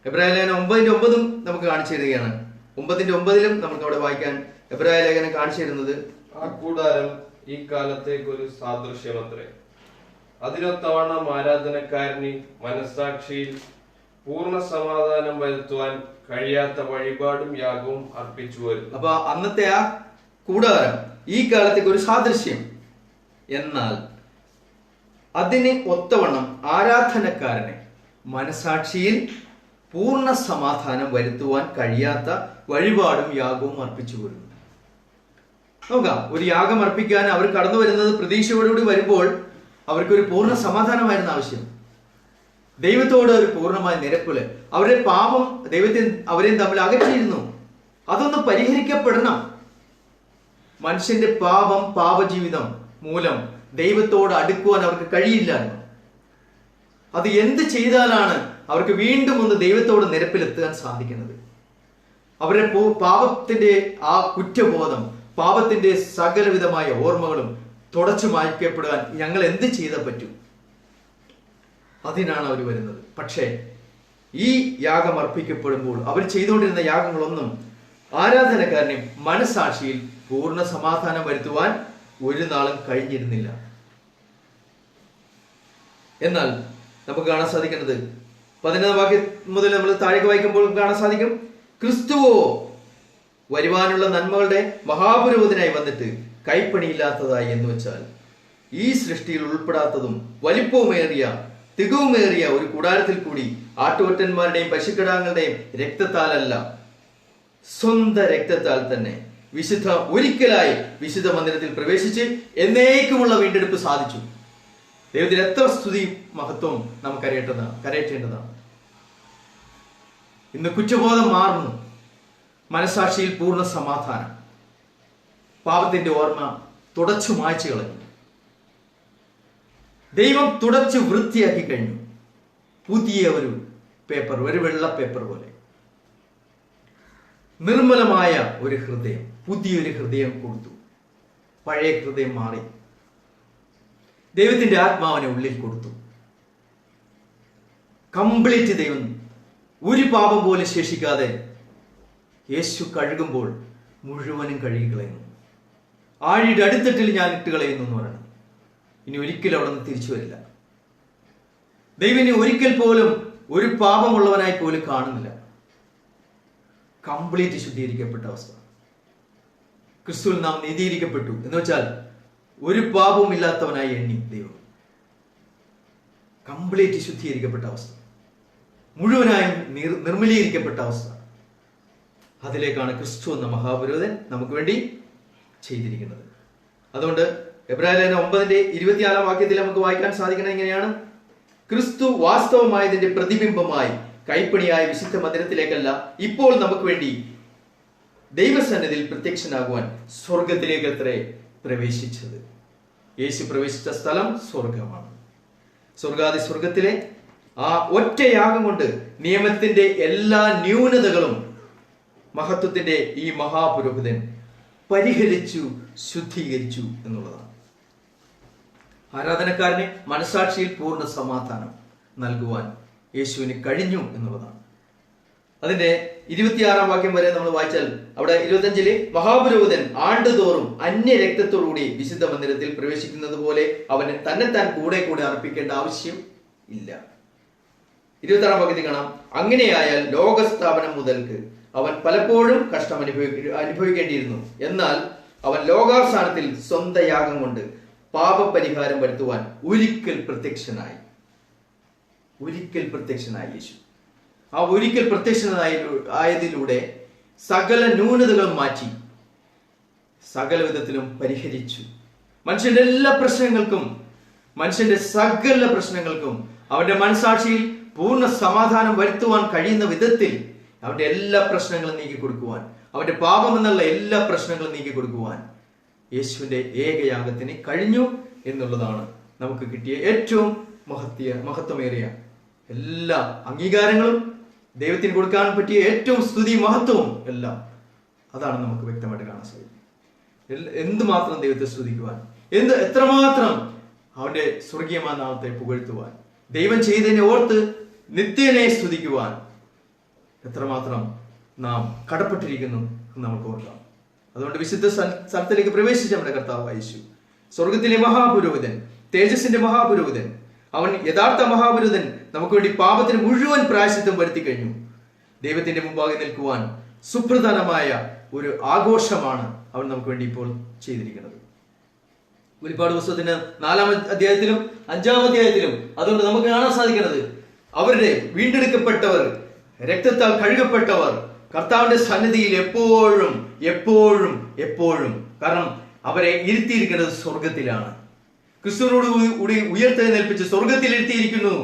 എബ്രായ ലേഖനം 9:9 നമുക്ക് കാണിച്ചു തരികയാണ്. 9:9 നമുക്ക് അവിടെ വായിക്കാൻ എബ്രായ ലേഖനം കാണിച്ചു തരുന്നത്, ആ കൂടാരം ഈ കാലത്തേക്കൊരു സാദൃശ്യമത്രേ. അതിനൊത്തവണ്ണം ആരാധനക്കാരന് മനസ്സാക്ഷിയിൽ പൂർണ്ണ സമാധാനം വരുത്തുവാൻ കഴിയാത്ത വഴിപാടും യാഗവും അർപ്പിച്ചു വരുന്നു. അപ്പൊ അന്നത്തെ ആ കൂടാരം ഈ കാലത്തേക്ക് ഒരു സാദൃശ്യം, എന്നാൽ അതിന് ഒത്തവണ്ണം ആരാധനക്കാരനെ മനസാക്ഷിയിൽ പൂർണ്ണ സമാധാനം വരുത്തുവാൻ കഴിയാത്ത വഴിപാടും യാഗവും അർപ്പിച്ചു വരുന്നു. നോക്കാം, ഒരു യാഗം അർപ്പിക്കാൻ അവർ കടന്നു വരുന്നത് പ്രതീക്ഷയോടുകൂടി വരുമ്പോൾ അവർക്കൊരു പൂർണ്ണ സമാധാനമായിരുന്നു ആവശ്യം. ദൈവത്തോട് ഒരു പൂർണ്ണമായ നിരപ്പില് അവരുടെ പാപം അവരെയും തമ്മിൽ അകറ്റിയിരുന്നു. അതൊന്ന് പരിഹരിക്കപ്പെടണം. മനുഷ്യന്റെ പാപജീവിതം മൂലം ദൈവത്തോട് അടുക്കുവാൻ അവർക്ക് കഴിയില്ലായിരുന്നു. അത് എന്ത് ചെയ്താലാണ് അവർക്ക് വീണ്ടും ഒന്ന് ദൈവത്തോട് നിരപ്പിലെത്താൻ സാധിക്കുന്നത്? അവരുടെ പാപത്തിന്റെ ആ കുറ്റബോധം, പാപത്തിന്റെ സകലവിധമായ ഓർമ്മകളും തുടച്ചു മായ്ക്കപ്പെടാൻ ഞങ്ങൾ എന്ത് ചെയ്താൽ പറ്റും? അതിനാണ് അവർ വരുന്നത്. പക്ഷേ ഈ യാഗം അർപ്പിക്കപ്പെടുമ്പോൾ അവർ ചെയ്തുകൊണ്ടിരുന്ന യാഗങ്ങളൊന്നും ആരാധനക്കാരനെ മനസാക്ഷിയിൽ പൂർണ്ണ സമാധാനം വരുത്തുവാൻ ഒരു നാളും കഴിഞ്ഞിരുന്നില്ല. എന്നാൽ നമുക്ക് കാണാൻ സാധിക്കുന്നത് 11 വാക്യം മുതൽ നമ്മൾ താഴേക്ക് വായിക്കുമ്പോൾ കാണാൻ സാധിക്കും, ക്രിസ്തുവോ വരുവാനുള്ള നന്മകളുടെ മഹാപുരോഹിതനായി വന്നിട്ട് കൈപ്പണിയില്ലാത്തതായി എന്ന് വെച്ചാൽ ഈ സൃഷ്ടിയിൽ ഉൾപ്പെടാത്തതും വലിപ്പവുമേറിയ തികവുമേറിയ ഒരു കൂടാരത്തിൽ കൂടി ആട്ടുകൊറ്റന്മാരുടെയും പശുക്കിടാങ്ങളുടെയും രക്തത്താലല്ല, സ്വന്തം രക്തത്താൽ തന്നെ ഒരിക്കലായി വിശുദ്ധ മന്ദിരത്തിൽ പ്രവേശിച്ച് എന്നേക്കുമുള്ള വീണ്ടെടുപ്പ് സാധിച്ചു. ദൈവത്തിന് എത്ര സ്തുതി മഹത്വം നാം കരയേറ്റേണ്ടതാണ്. ഇന്ന് കുറ്റബോധം മാറുന്നു, മനസാക്ഷിയിൽ പൂർണ്ണ സമാധാനം, പാപത്തിന്റെ ഓർമ്മ തുടച്ചു മായ്ച്ചു കളഞ്ഞു. ദൈവം തുടച്ചു വൃത്തിയാക്കി കഴിഞ്ഞു. പുതിയ ഒരു പേപ്പർ, ഒരു വെള്ള പേപ്പർ പോലെ നിർമ്മലമായ ഒരു ഹൃദയം, പുതിയൊരു ഹൃദയം കൊടുത്തു. പഴയ ഹൃദയം മാറി. ദൈവത്തിന്റെ ആത്മാവിനെ ഉള്ളിൽ കൊടുത്തു. കംപ്ലീറ്റ് ദൈവം ഒരു പാപം പോലും ശേഷിക്കാതെ യേശു കഴുകുമ്പോൾ മുഴുവനും കഴുകി കളയുന്നു. ആഴിയുടെ അടിത്തട്ടിൽ ഞാൻ ഇട്ട് കളയുന്നു എന്ന് പറയണം. ഇനി ഒരിക്കലും അവിടെ നിന്ന് തിരിച്ചു വരില്ല. ദൈവം ഇനി ഒരിക്കൽ പോലും ഒരു പാപമുള്ളവനായി പോലും കാണുന്നില്ല. കംപ്ലീറ്റ് ശുദ്ധീകരിക്കപ്പെട്ട അവസ്ഥ. ക്രിസ്തുവിൽ നാം നീതീകരിക്കപ്പെട്ടു എന്ന് വെച്ചാൽ ഒരു പാപവും ഇല്ലാത്തവനായി എണ്ണി ദൈവം. കംപ്ലീറ്റ് ശുദ്ധീകരിക്കപ്പെട്ട അവസ്ഥ, മുഴുവനായും നിർമ്മലീകരിക്കപ്പെട്ട അവസ്ഥ. അതിലേക്കാണ് ക്രിസ്തു എന്ന മഹാപുരോഹിതൻ നമുക്ക് വേണ്ടി ചെയ്തിരിക്കുന്നത്. അതുകൊണ്ട് എബ്രായ ലേഖനം 9:24 വാക്യത്തിൽ നമുക്ക് വായിക്കാൻ സാധിക്കുന്നത് ഇങ്ങനെയാണ്, ക്രിസ്തു വാസ്തവമായതിന്റെ പ്രതിബിംബമായി കൈപ്പണിയായ വിശുദ്ധ മന്ദിരത്തിലേക്കല്ല, ഇപ്പോൾ നമുക്ക് വേണ്ടി ദൈവസന്നിധിയിൽ പ്രത്യക്ഷനാകുവാൻ സ്വർഗത്തിലേക്ക് അത്രേ പ്രവേശിച്ചത്. യേശു പ്രവേശിച്ച സ്ഥലം സ്വർഗമാണ്. സ്വർഗാദി സ്വർഗത്തിലെ ആ ഒറ്റ യാഗം കൊണ്ട് നിയമത്തിന്റെ എല്ലാ ന്യൂനതകളും മഹത്വത്തിന്റെ ഈ മഹാപുരോഹിതൻ പരിഹരിച്ചു, ശുദ്ധീകരിച്ചു എന്നുള്ളതാണ്. ആരാധനക്കാരന് മനസാക്ഷിയിൽ പൂർണ്ണ സമാധാനം നൽകുവാൻ യേശുവിന് കഴിഞ്ഞു എന്നുള്ളതാണ്. അതിന്റെ 26 വാക്യം വരെ നമ്മൾ വായിച്ചാൽ അവിടെ 25 മഹാപുരോഹിതൻ ആണ്ടുതോറും അന്യ രക്തത്തോടുകൂടി വിശുദ്ധ മന്ദിരത്തിൽ പ്രവേശിക്കുന്നത് പോലെ അവന് തന്നെത്താൻ കൂടെ അർപ്പിക്കേണ്ട ആവശ്യം ഇല്ല. 26 വാക്യത്തിൽ കാണാം, അങ്ങനെയായാൽ ലോകസ്ഥാപനം മുതൽക്ക് അവൻ പലപ്പോഴും കഷ്ടം അനുഭവിക്കേണ്ടിയിരുന്നു. എന്നാൽ അവൻ ലോകാവസാനത്തിൽ സ്വന്തം യാഗം കൊണ്ട് പാപപരിഹാരം വരുത്തുവാൻ ഒരിക്കൽ പ്രത്യക്ഷനായി യേശു. ആ ഒരിക്കൽ ആയതിലൂടെ സകല ന്യൂനതകളും മാറ്റി സകല വിധത്തിലും പരിഹരിച്ചു. മനുഷ്യന്റെ എല്ലാ പ്രശ്നങ്ങൾക്കും, മനുഷ്യന്റെ സകല പ്രശ്നങ്ങൾക്കും അവന്റെ മനസാക്ഷിയിൽ പൂർണ്ണ സമാധാനം വരുത്തുവാൻ കഴിയുന്ന വിധത്തിൽ അവന്റെ എല്ലാ പ്രശ്നങ്ങളും നീക്കി കൊടുക്കുവാൻ, അവന്റെ പാപം എന്നുള്ള എല്ലാ പ്രശ്നങ്ങളും നീക്കി കൊടുക്കുവാൻ യേശുവിന്റെ ഏകയാഗത്തിന് കഴിഞ്ഞു എന്നുള്ളതാണ് നമുക്ക് കിട്ടിയ ഏറ്റവും മഹത്വമേറിയ എല്ലാ അംഗീകാരങ്ങളും, ദൈവത്തിന് കൊടുക്കാൻ പറ്റിയ ഏറ്റവും സ്തുതി മഹത്വവും എല്ലാം അതാണ് നമുക്ക് വ്യക്തമായിട്ട് കാണാൻ സാധിക്കും. എന്തുമാത്രം ദൈവത്തെ സ്തുതിക്കുവാൻ, എത്രമാത്രം അവന്റെ സ്വർഗീയമായ നാമത്തെ പുകഴ്ത്തുവാൻ, ദൈവം ചെയ്തതിനെ ഓർത്ത് നിത്യനെ സ്തുതിക്കുവാൻ എത്രമാത്രം നാം കടപ്പെട്ടിരിക്കുന്നു എന്ന് നമുക്ക് ഓർക്കാം. അതുകൊണ്ട് വിശുദ്ധ സ്ഥലത്തിലേക്ക് പ്രവേശിച്ച നമ്മുടെ കർത്താവ് യേശു, സ്വർഗത്തിലെ മഹാപുരോഹിതൻ, തേജസ്സിന്റെ മഹാപുരോഹിതൻ, അവൻ യഥാർത്ഥ മഹാപുരോഹിതൻ നമുക്ക് വേണ്ടി പാപത്തിന് മുഴുവൻ പ്രായശ്ചിത്തം വരുത്തി കഴിഞ്ഞു. ദൈവത്തിന്റെ മുമ്പാകെ നിൽക്കുവാൻ സുപ്രധാനമായ ഒരു ആഘോഷമാണ് അവൻ നമുക്ക് വേണ്ടി ഇപ്പോൾ ചെയ്തിരിക്കുന്നത്. വെളിപ്പാട് പുസ്തകത്തിന് 4-ാം അധ്യായത്തിലും 5-ാം അധ്യായത്തിലും അതുകൊണ്ട് നമുക്ക് കാണാൻ സാധിക്കുന്നത്, അവരുടെ വീണ്ടെടുക്കപ്പെട്ടവർ, രക്തത്താൽ കഴുകപ്പെട്ടവർ കർത്താവിന്റെ സന്നിധിയിൽ എപ്പോഴും എപ്പോഴും എപ്പോഴും, കാരണം അവരെ ഇരുത്തിയിരിക്കുന്നത് സ്വർഗത്തിലാണ്. ക്രിസ്തുവിനോട് കൂടി ഉയർത്തെഴുന്നേൽപ്പിച്ച് സ്വർഗത്തിൽ ഇരുത്തിയിരിക്കുന്നു.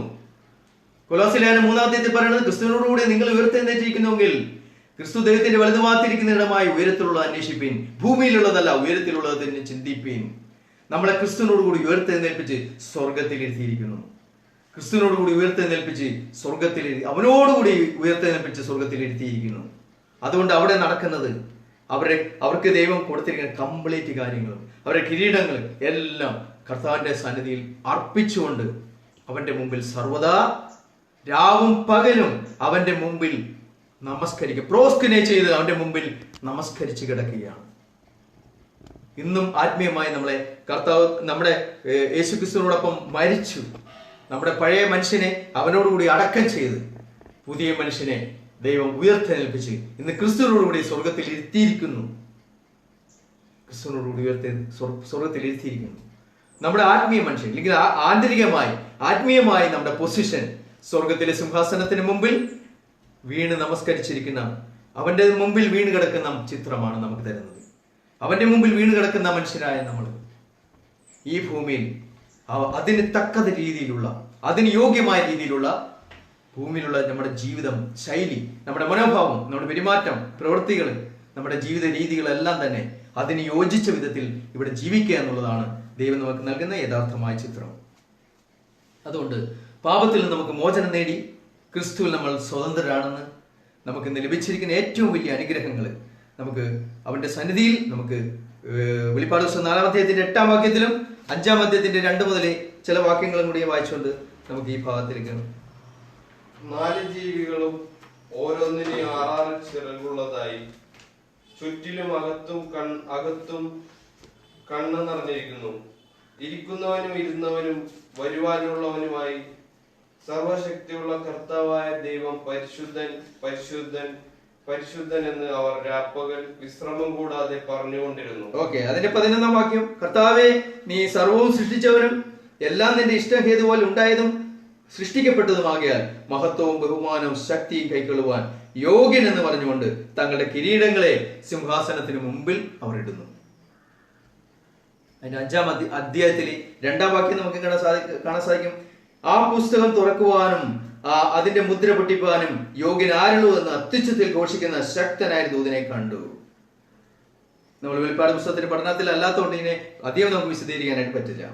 കൊലോസ്യലേഖനം 3-ാം അധ്യായത്തിൽ പറയുന്നത്, ക്രിസ്തുവിനോടുകൂടി നിങ്ങൾ ഉയർത്തെഴുന്നേറ്റിരിക്കുന്നുവെങ്കിൽ ക്രിസ്തു ദൈവത്തിന്റെ വലതുഭാഗത്തിരിക്കുന്ന ഇടമായി ഉയരത്തിലുള്ള അന്വേഷിപ്പീൻ, ഭൂമിയിലുള്ളതല്ല ഉയരത്തിലുള്ളത് തന്നെ ചിന്തിപ്പീൻ. നമ്മളെ ക്രിസ്തുവിനോടുകൂടി ഉയർത്തെഴുന്നേൽപ്പിച്ച് സ്വർഗത്തിൽ ഇരുത്തിയിരിക്കുന്നു. ക്രിസ്തുവിനോടുകൂടി ഉയർത്തെഴുന്നേൽപ്പിച്ച് സ്വർഗത്തിൽ, അവനോടുകൂടി ഉയർത്തെഴുന്നേൽപ്പിച്ച് സ്വർഗത്തിൽ ഇരുത്തിയിരിക്കുന്നു. അതുകൊണ്ട് അവിടെ നടക്കുന്നത് അവർക്ക് ദൈവം കൊടുത്തിരിക്കുന്ന കംപ്ലീറ്റ് കാര്യങ്ങളും അവരുടെ കിരീടങ്ങൾ എല്ലാം കർത്താവിന്റെ സന്നിധിയിൽ അർപ്പിച്ചുകൊണ്ട് അവന്റെ മുമ്പിൽ സർവദാ രാവും പകലും അവന്റെ മുമ്പിൽ പ്രോസ്കിനെ ചെയ്ത് അവന്റെ മുമ്പിൽ നമസ്കരിച്ച് കിടക്കുകയാണ്. ഇന്നും ആത്മീയമായി നമ്മളെ കർത്താവ് നമ്മുടെ യേശുക്രിസ്തുവിനോടൊപ്പം മരിച്ചു. നമ്മുടെ പഴയ മനുഷ്യനെ അവനോടുകൂടി അടക്കം ചെയ്ത് പുതിയ മനുഷ്യനെ ദൈവം ഉയർത്തെഴുന്നേൽപ്പിച്ച് ഇന്ന് ക്രിസ്തുവിനോടുകൂടി സ്വർഗത്തിൽ ഇരുത്തിയിരിക്കുന്നു. സ്വർഗത്തിൽ ഇരുത്തിയിരിക്കുന്നു. നമ്മുടെ ആത്മീയ മനുഷ്യൻ, അല്ലെങ്കിൽ ആത്മീയമായി നമ്മുടെ പൊസിഷൻ സ്വർഗത്തിലെ സിംഹാസനത്തിന് മുമ്പിൽ വീണ് നമസ്കരിച്ചിരിക്കുന്ന, അവന്റെ മുമ്പിൽ വീണ് കിടക്കുന്ന ചിത്രമാണ് നമുക്ക് തരുന്നത്. അവന്റെ മുമ്പിൽ വീണ് കിടക്കുന്ന മനുഷ്യരായ നമ്മൾ ഈ ഭൂമിയിൽ അതിന് തക്കത രീതിയിലുള്ള, അതിന് യോഗ്യമായ രീതിയിലുള്ള ഭൂമിയിലുള്ള നമ്മുടെ ജീവിതം ശൈലി, നമ്മുടെ മനോഭാവം, നമ്മുടെ പെരുമാറ്റം, പ്രവൃത്തികൾ, നമ്മുടെ ജീവിത രീതികളെല്ലാം തന്നെ അതിന് യോജിച്ച വിധത്തിൽ ഇവിടെ ജീവിക്കുക എന്നുള്ളതാണ് ദൈവം നമുക്ക് നൽകുന്ന യഥാർത്ഥമായ ചിത്രം. അതുകൊണ്ട് പാപത്തിൽ നിന്ന് നമുക്ക് മോചനം നേടി ക്രിസ്തുവിൽ നമ്മൾ സ്വതന്ത്രരാണെന്ന് നമുക്ക് ഇന്ന് ലഭിച്ചിരിക്കുന്ന ഏറ്റവും വലിയ അനുഗ്രഹങ്ങൾ നമുക്ക് അവന്റെ സന്നിധിയിൽ നമുക്ക് വെളിപ്പാട് പുസ്തകം 4-ാം അധ്യായത്തിന്റെ 8-ാം വാക്യത്തിലും 5-ാം അധ്യായത്തിന്റെ 2 മുതൽ ചില വാക്യങ്ങളും കൂടി വായിച്ചുകൊണ്ട് നമുക്ക് ഈ ഭാഗത്തിലേക്ക്. 4 ജീവികളും ഓരോന്നിനെ 6 ചിറകുള്ളതായി ചുറ്റിലും അകത്തും കണ്ണ് നിറഞ്ഞിരിക്കുന്നു. ഇരിക്കുന്നവനും ഇരുന്നവനും വരുവാനുള്ളവനുമായി സർവശക്തിയുള്ള കർത്താവായ ദൈവം പരിശുദ്ധൻ പരിശുദ്ധൻ പരിശുദ്ധൻ എന്ന് അവർ രാപ്പകൽ വിശ്രമം കൂടാതെ പറഞ്ഞുകൊണ്ടിരുന്നു. അതിന്റെ 11-ാം വാക്യം, കർത്താവേ, നീ സർവവും സൃഷ്ടിച്ചവനും എല്ലാം നിന്റെ ഇഷ്ടഹേതു പോലെ ഉണ്ടായതും സൃഷ്ടിക്കപ്പെട്ടതുമാകിയാൽ മഹത്വവും ബഹുമാനവും ശക്തിയും കൈക്കൊള്ളുവാൻ യോഗ്യൻ എന്ന് പറഞ്ഞുകൊണ്ട് തങ്ങളുടെ കിരീടങ്ങളെ സിംഹാസനത്തിന് മുമ്പിൽ അവർ ഇടുന്നു. അതിന്റെ 5-ാം അധ്യായത്തിൽ 2-ാം വാക്യം നമുക്ക് കാണാൻ സാധിക്കും, ആ പുസ്തകം തുറക്കുവാനും അതിന്റെ മുദ്ര പൊട്ടിപ്പാനും യോഗ്യൻ ആരുള്ളൂ എന്ന് അത്യുച്ചത്തിൽ ഘോഷിക്കുന്ന ശക്തനായ ദൂതനെ കണ്ടു. നമ്മൾ വെളിപ്പാട് പുസ്തകത്തിന്റെ പഠനത്തിൽ അല്ലാത്തതുകൊണ്ട് ഇതിനെ അധികം നമുക്ക് വിശദീകരിക്കാനായിട്ട് പറ്റില്ല.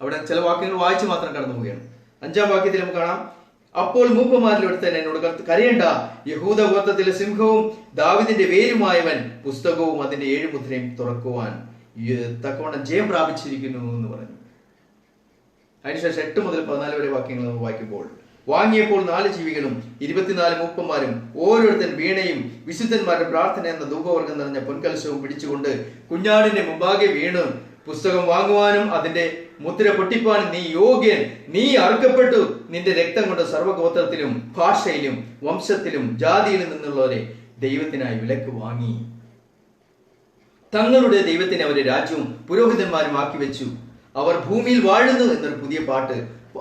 അവിടെ ചില വാക്യങ്ങൾ വായിച്ചു മാത്രം കടന്നു പോവുകയാണ്. 5-ാം വാക്യത്തിൽ നമുക്ക് കാണാം, അപ്പോൾ മൂപ്പന്മാരിൽ ഒരുത്തൻ എന്നോട് കരയണ്ട, യഹൂദ ഗോത്രത്തിലെ സിംഹവും ദാവീദിന്റെ വേരുമായവൻ പുസ്തകവും അതിന്റെ 7 മുദ്രയും തുറക്കുവാൻ തക്കവണ്ണം ജയം പ്രാപിച്ചിരിക്കുന്നു എന്ന് പറഞ്ഞു. അതിനുശേഷം 8 മുതൽ 14 വരെ വാക്യങ്ങൾ നമ്മൾ വായിക്കുമ്പോൾ, വാങ്ങിയപ്പോൾ 4 ജീവികളും 24 മൂപ്പന്മാരും ഓരോരുത്തൻ വീണയും വിശുദ്ധന്മാരുടെ പ്രാർത്ഥന എന്ന ധൂപവർഗം നിറഞ്ഞ പൊൻകലശവും പിടിച്ചുകൊണ്ട് കുഞ്ഞാടിന്റെ മുമ്പാകെ വീണ്, പുസ്തകം വാങ്ങുവാനും അതിന്റെ മുദ്ര പൊട്ടിപ്പാനും നീ യോഗ്യൻ, നീ അറുക്കപ്പെട്ടു, നിന്റെ രക്തം കൊണ്ട് സർവ്വഗോത്രത്തിലും ഭാഷയിലും വംശത്തിലും ജാതിയിലും നിന്നുള്ളവരെ ദൈവത്തിനായി വിലക്ക് വാങ്ങി. തങ്ങളുടെ ദൈവത്തിന് അവരെ രാജ്യവും പുരോഹിതന്മാരും ആക്കി വെച്ചു. അവർ ഭൂമിയിൽ വാഴുന്നു എന്നൊരു പുതിയ പാട്ട്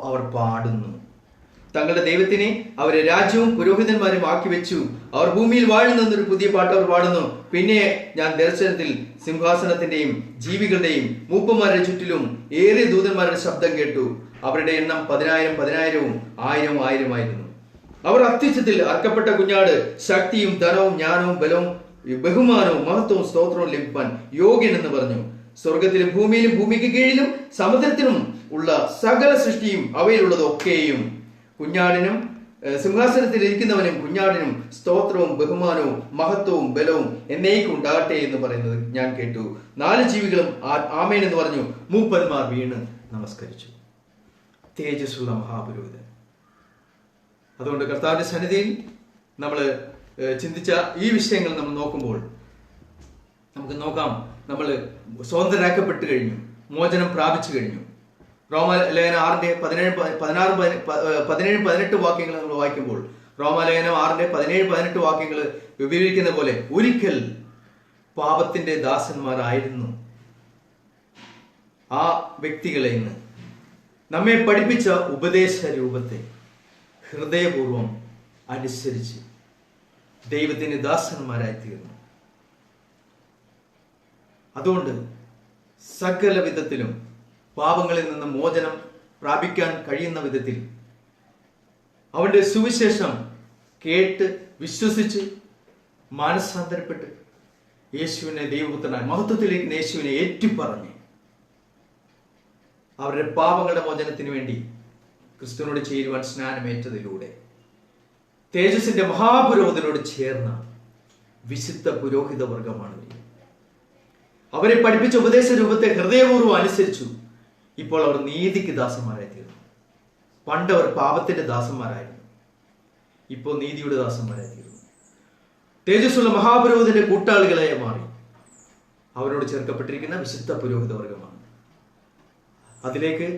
അവർ പാടുന്നു. തങ്ങളുടെ ദൈവത്തിനെ അവരെ രാജ്യവും പുരോഹിതന്മാരും ആക്കി വെച്ചു. അവർ ഭൂമിയിൽ വാഴുന്നു എന്നൊരു പുതിയ പാട്ട് അവർ പാടുന്നു. പിന്നെ ഞാൻ ദർശനത്തിൽ സിംഹാസനത്തിന്റെയും ജീവികളുടെയും മൂപ്പന്മാരുടെ ചുറ്റിലും ഏറിയ ദൂതന്മാരുടെ ശബ്ദം കേട്ടു. അവരുടെ എണ്ണം 10,000 10,000 ആയിരുന്നു. അവർ അത്യുച്ചത്തിൽ അർക്കപ്പെട്ട കുഞ്ഞാട് ശക്തിയും ധനവും ജ്ഞാനവും ബലവും ബഹുമാനവും മഹത്വവും സ്തോത്രവും ലഭിപ്പാൻ യോഗ്യൻ എന്ന് പറഞ്ഞു. സ്വർഗത്തിലും ഭൂമിയിലും ഭൂമിക്ക് കീഴിലും സമുദ്രത്തിലും ഉള്ള സകല സൃഷ്ടിയും അവയിലുള്ളതൊക്കെയും കുഞ്ഞാടിനും സിംഹാസനത്തിൽ ഇരിക്കുന്നവനും കുഞ്ഞാടിനും സ്തോത്രവും ബഹുമാനവും മഹത്വവും ബലവും എന്നേക്കും ഉണ്ടാകട്ടെ എന്ന് പറയുന്നത് ഞാൻ കേട്ടു. 4 ജീവികളും ആമേൻ എന്ന് പറഞ്ഞു. മൂപ്പന്മാർ വീണ് നമസ്കരിച്ചു. തേജസ്സുള്ള മഹാപുരോഹിതൻ. അതുകൊണ്ട് കർത്താവിന്റെ സന്നിധിയിൽ നമ്മൾ ചിന്തിച്ച ഈ വിഷയങ്ങൾ നമ്മൾ നോക്കുമ്പോൾ നമുക്ക് നോക്കാം, നമ്മൾ സ്വതന്ത്രരാക്കപ്പെട്ടു കഴിഞ്ഞു, മോചനം പ്രാപിച്ചു കഴിഞ്ഞു. റോമാലേഖനം 6:17-18 വാക്യങ്ങൾ നമ്മൾ വായിക്കുമ്പോൾ റോമാലേഖനം 6:17-18 വാക്യങ്ങൾ വിവരിക്കുന്ന പോലെ ഒരിക്കൽ പാപത്തിന്റെ ദാസന്മാരായിരുന്നു ആ വ്യക്തികളെ ഇന്ന് നമ്മെ പഠിപ്പിച്ച ഉപദേശ രൂപത്തെ ഹൃദയപൂർവം അനുസരിച്ച് ദൈവത്തിന് ദാസന്മാരായി തീർന്നു. അതുകൊണ്ട് സകല വിധത്തിലും പാപങ്ങളിൽ നിന്ന് മോചനം പ്രാപിക്കാൻ കഴിയുന്ന വിധത്തിൽ അവന്റെ സുവിശേഷം കേട്ട് വിശ്വസിച്ച് മാനസാന്തരപ്പെട്ട് യേശുവിനെ ദൈവപുത്രനായി മഹത്വത്തിലേക്ക് യേശുവിനെ ഏറ്റുപറഞ്ഞ് അവരുടെ പാപങ്ങളുടെ മോചനത്തിന് വേണ്ടി ക്രിസ്തുവിനോട് ചേരുവാൻ സ്നാനമേറ്റതിലൂടെ തേജസ്സിന്റെ മഹാപുരോഹിതനോട് ചേർന്ന വിശുദ്ധ പുരോഹിത വർഗമാണ്. അവരെ പഠിപ്പിച്ച ഉപദേശ രൂപത്തെ ഹൃദയപൂർവ്വം അനുസരിച്ചു. ഇപ്പോൾ അവർ നീതിക്ക് ദാസന്മാരായി തീർന്നു. പണ്ട് അവർ പാപത്തിന്റെ ദാസന്മാരായിരുന്നു, ഇപ്പോൾ നീതിയുടെ ദാസന്മാരായി തീർന്നു. തേജസ്സുള്ള മഹാപുരോഹിതന്റെ കൂട്ടാളികളായി മാറി. അവരോട് ചേർക്കപ്പെട്ടിരിക്കുന്ന വിശുദ്ധ പുരോഹിത വർഗമാണ്. അതിലേക്ക്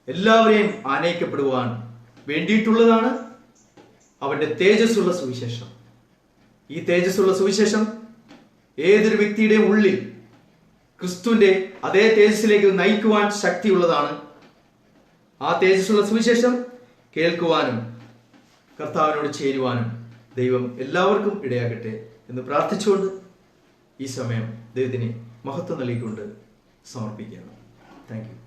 എല്ലാവരെയും ആനയിക്കപ്പെടുവാൻ വേണ്ടിയിട്ടുള്ളതാണ് അവന്റെ തേജസ്സുള്ള സുവിശേഷം. ഈ തേജസ്സുള്ള സുവിശേഷം ഏതൊരു വ്യക്തിയുടെയും ഉള്ളിൽ ക്രിസ്തുവിന്റെ അതേ തേജസ്സിലേക്ക് നയിക്കുവാൻ ശക്തിയുള്ളതാണ്. ആ തേജസ്സുള്ള സുവിശേഷം കേൾക്കുവാനും കർത്താവിനോട് ചേരുവാനും ദൈവം എല്ലാവർക്കും ഇടയാകട്ടെ എന്ന് പ്രാർത്ഥിച്ചുകൊണ്ട് ഈ സമയം ദൈവത്തിന് മഹത്വം നൽകിക്കൊണ്ട് സമർപ്പിക്കുകയാണ്. Thank you.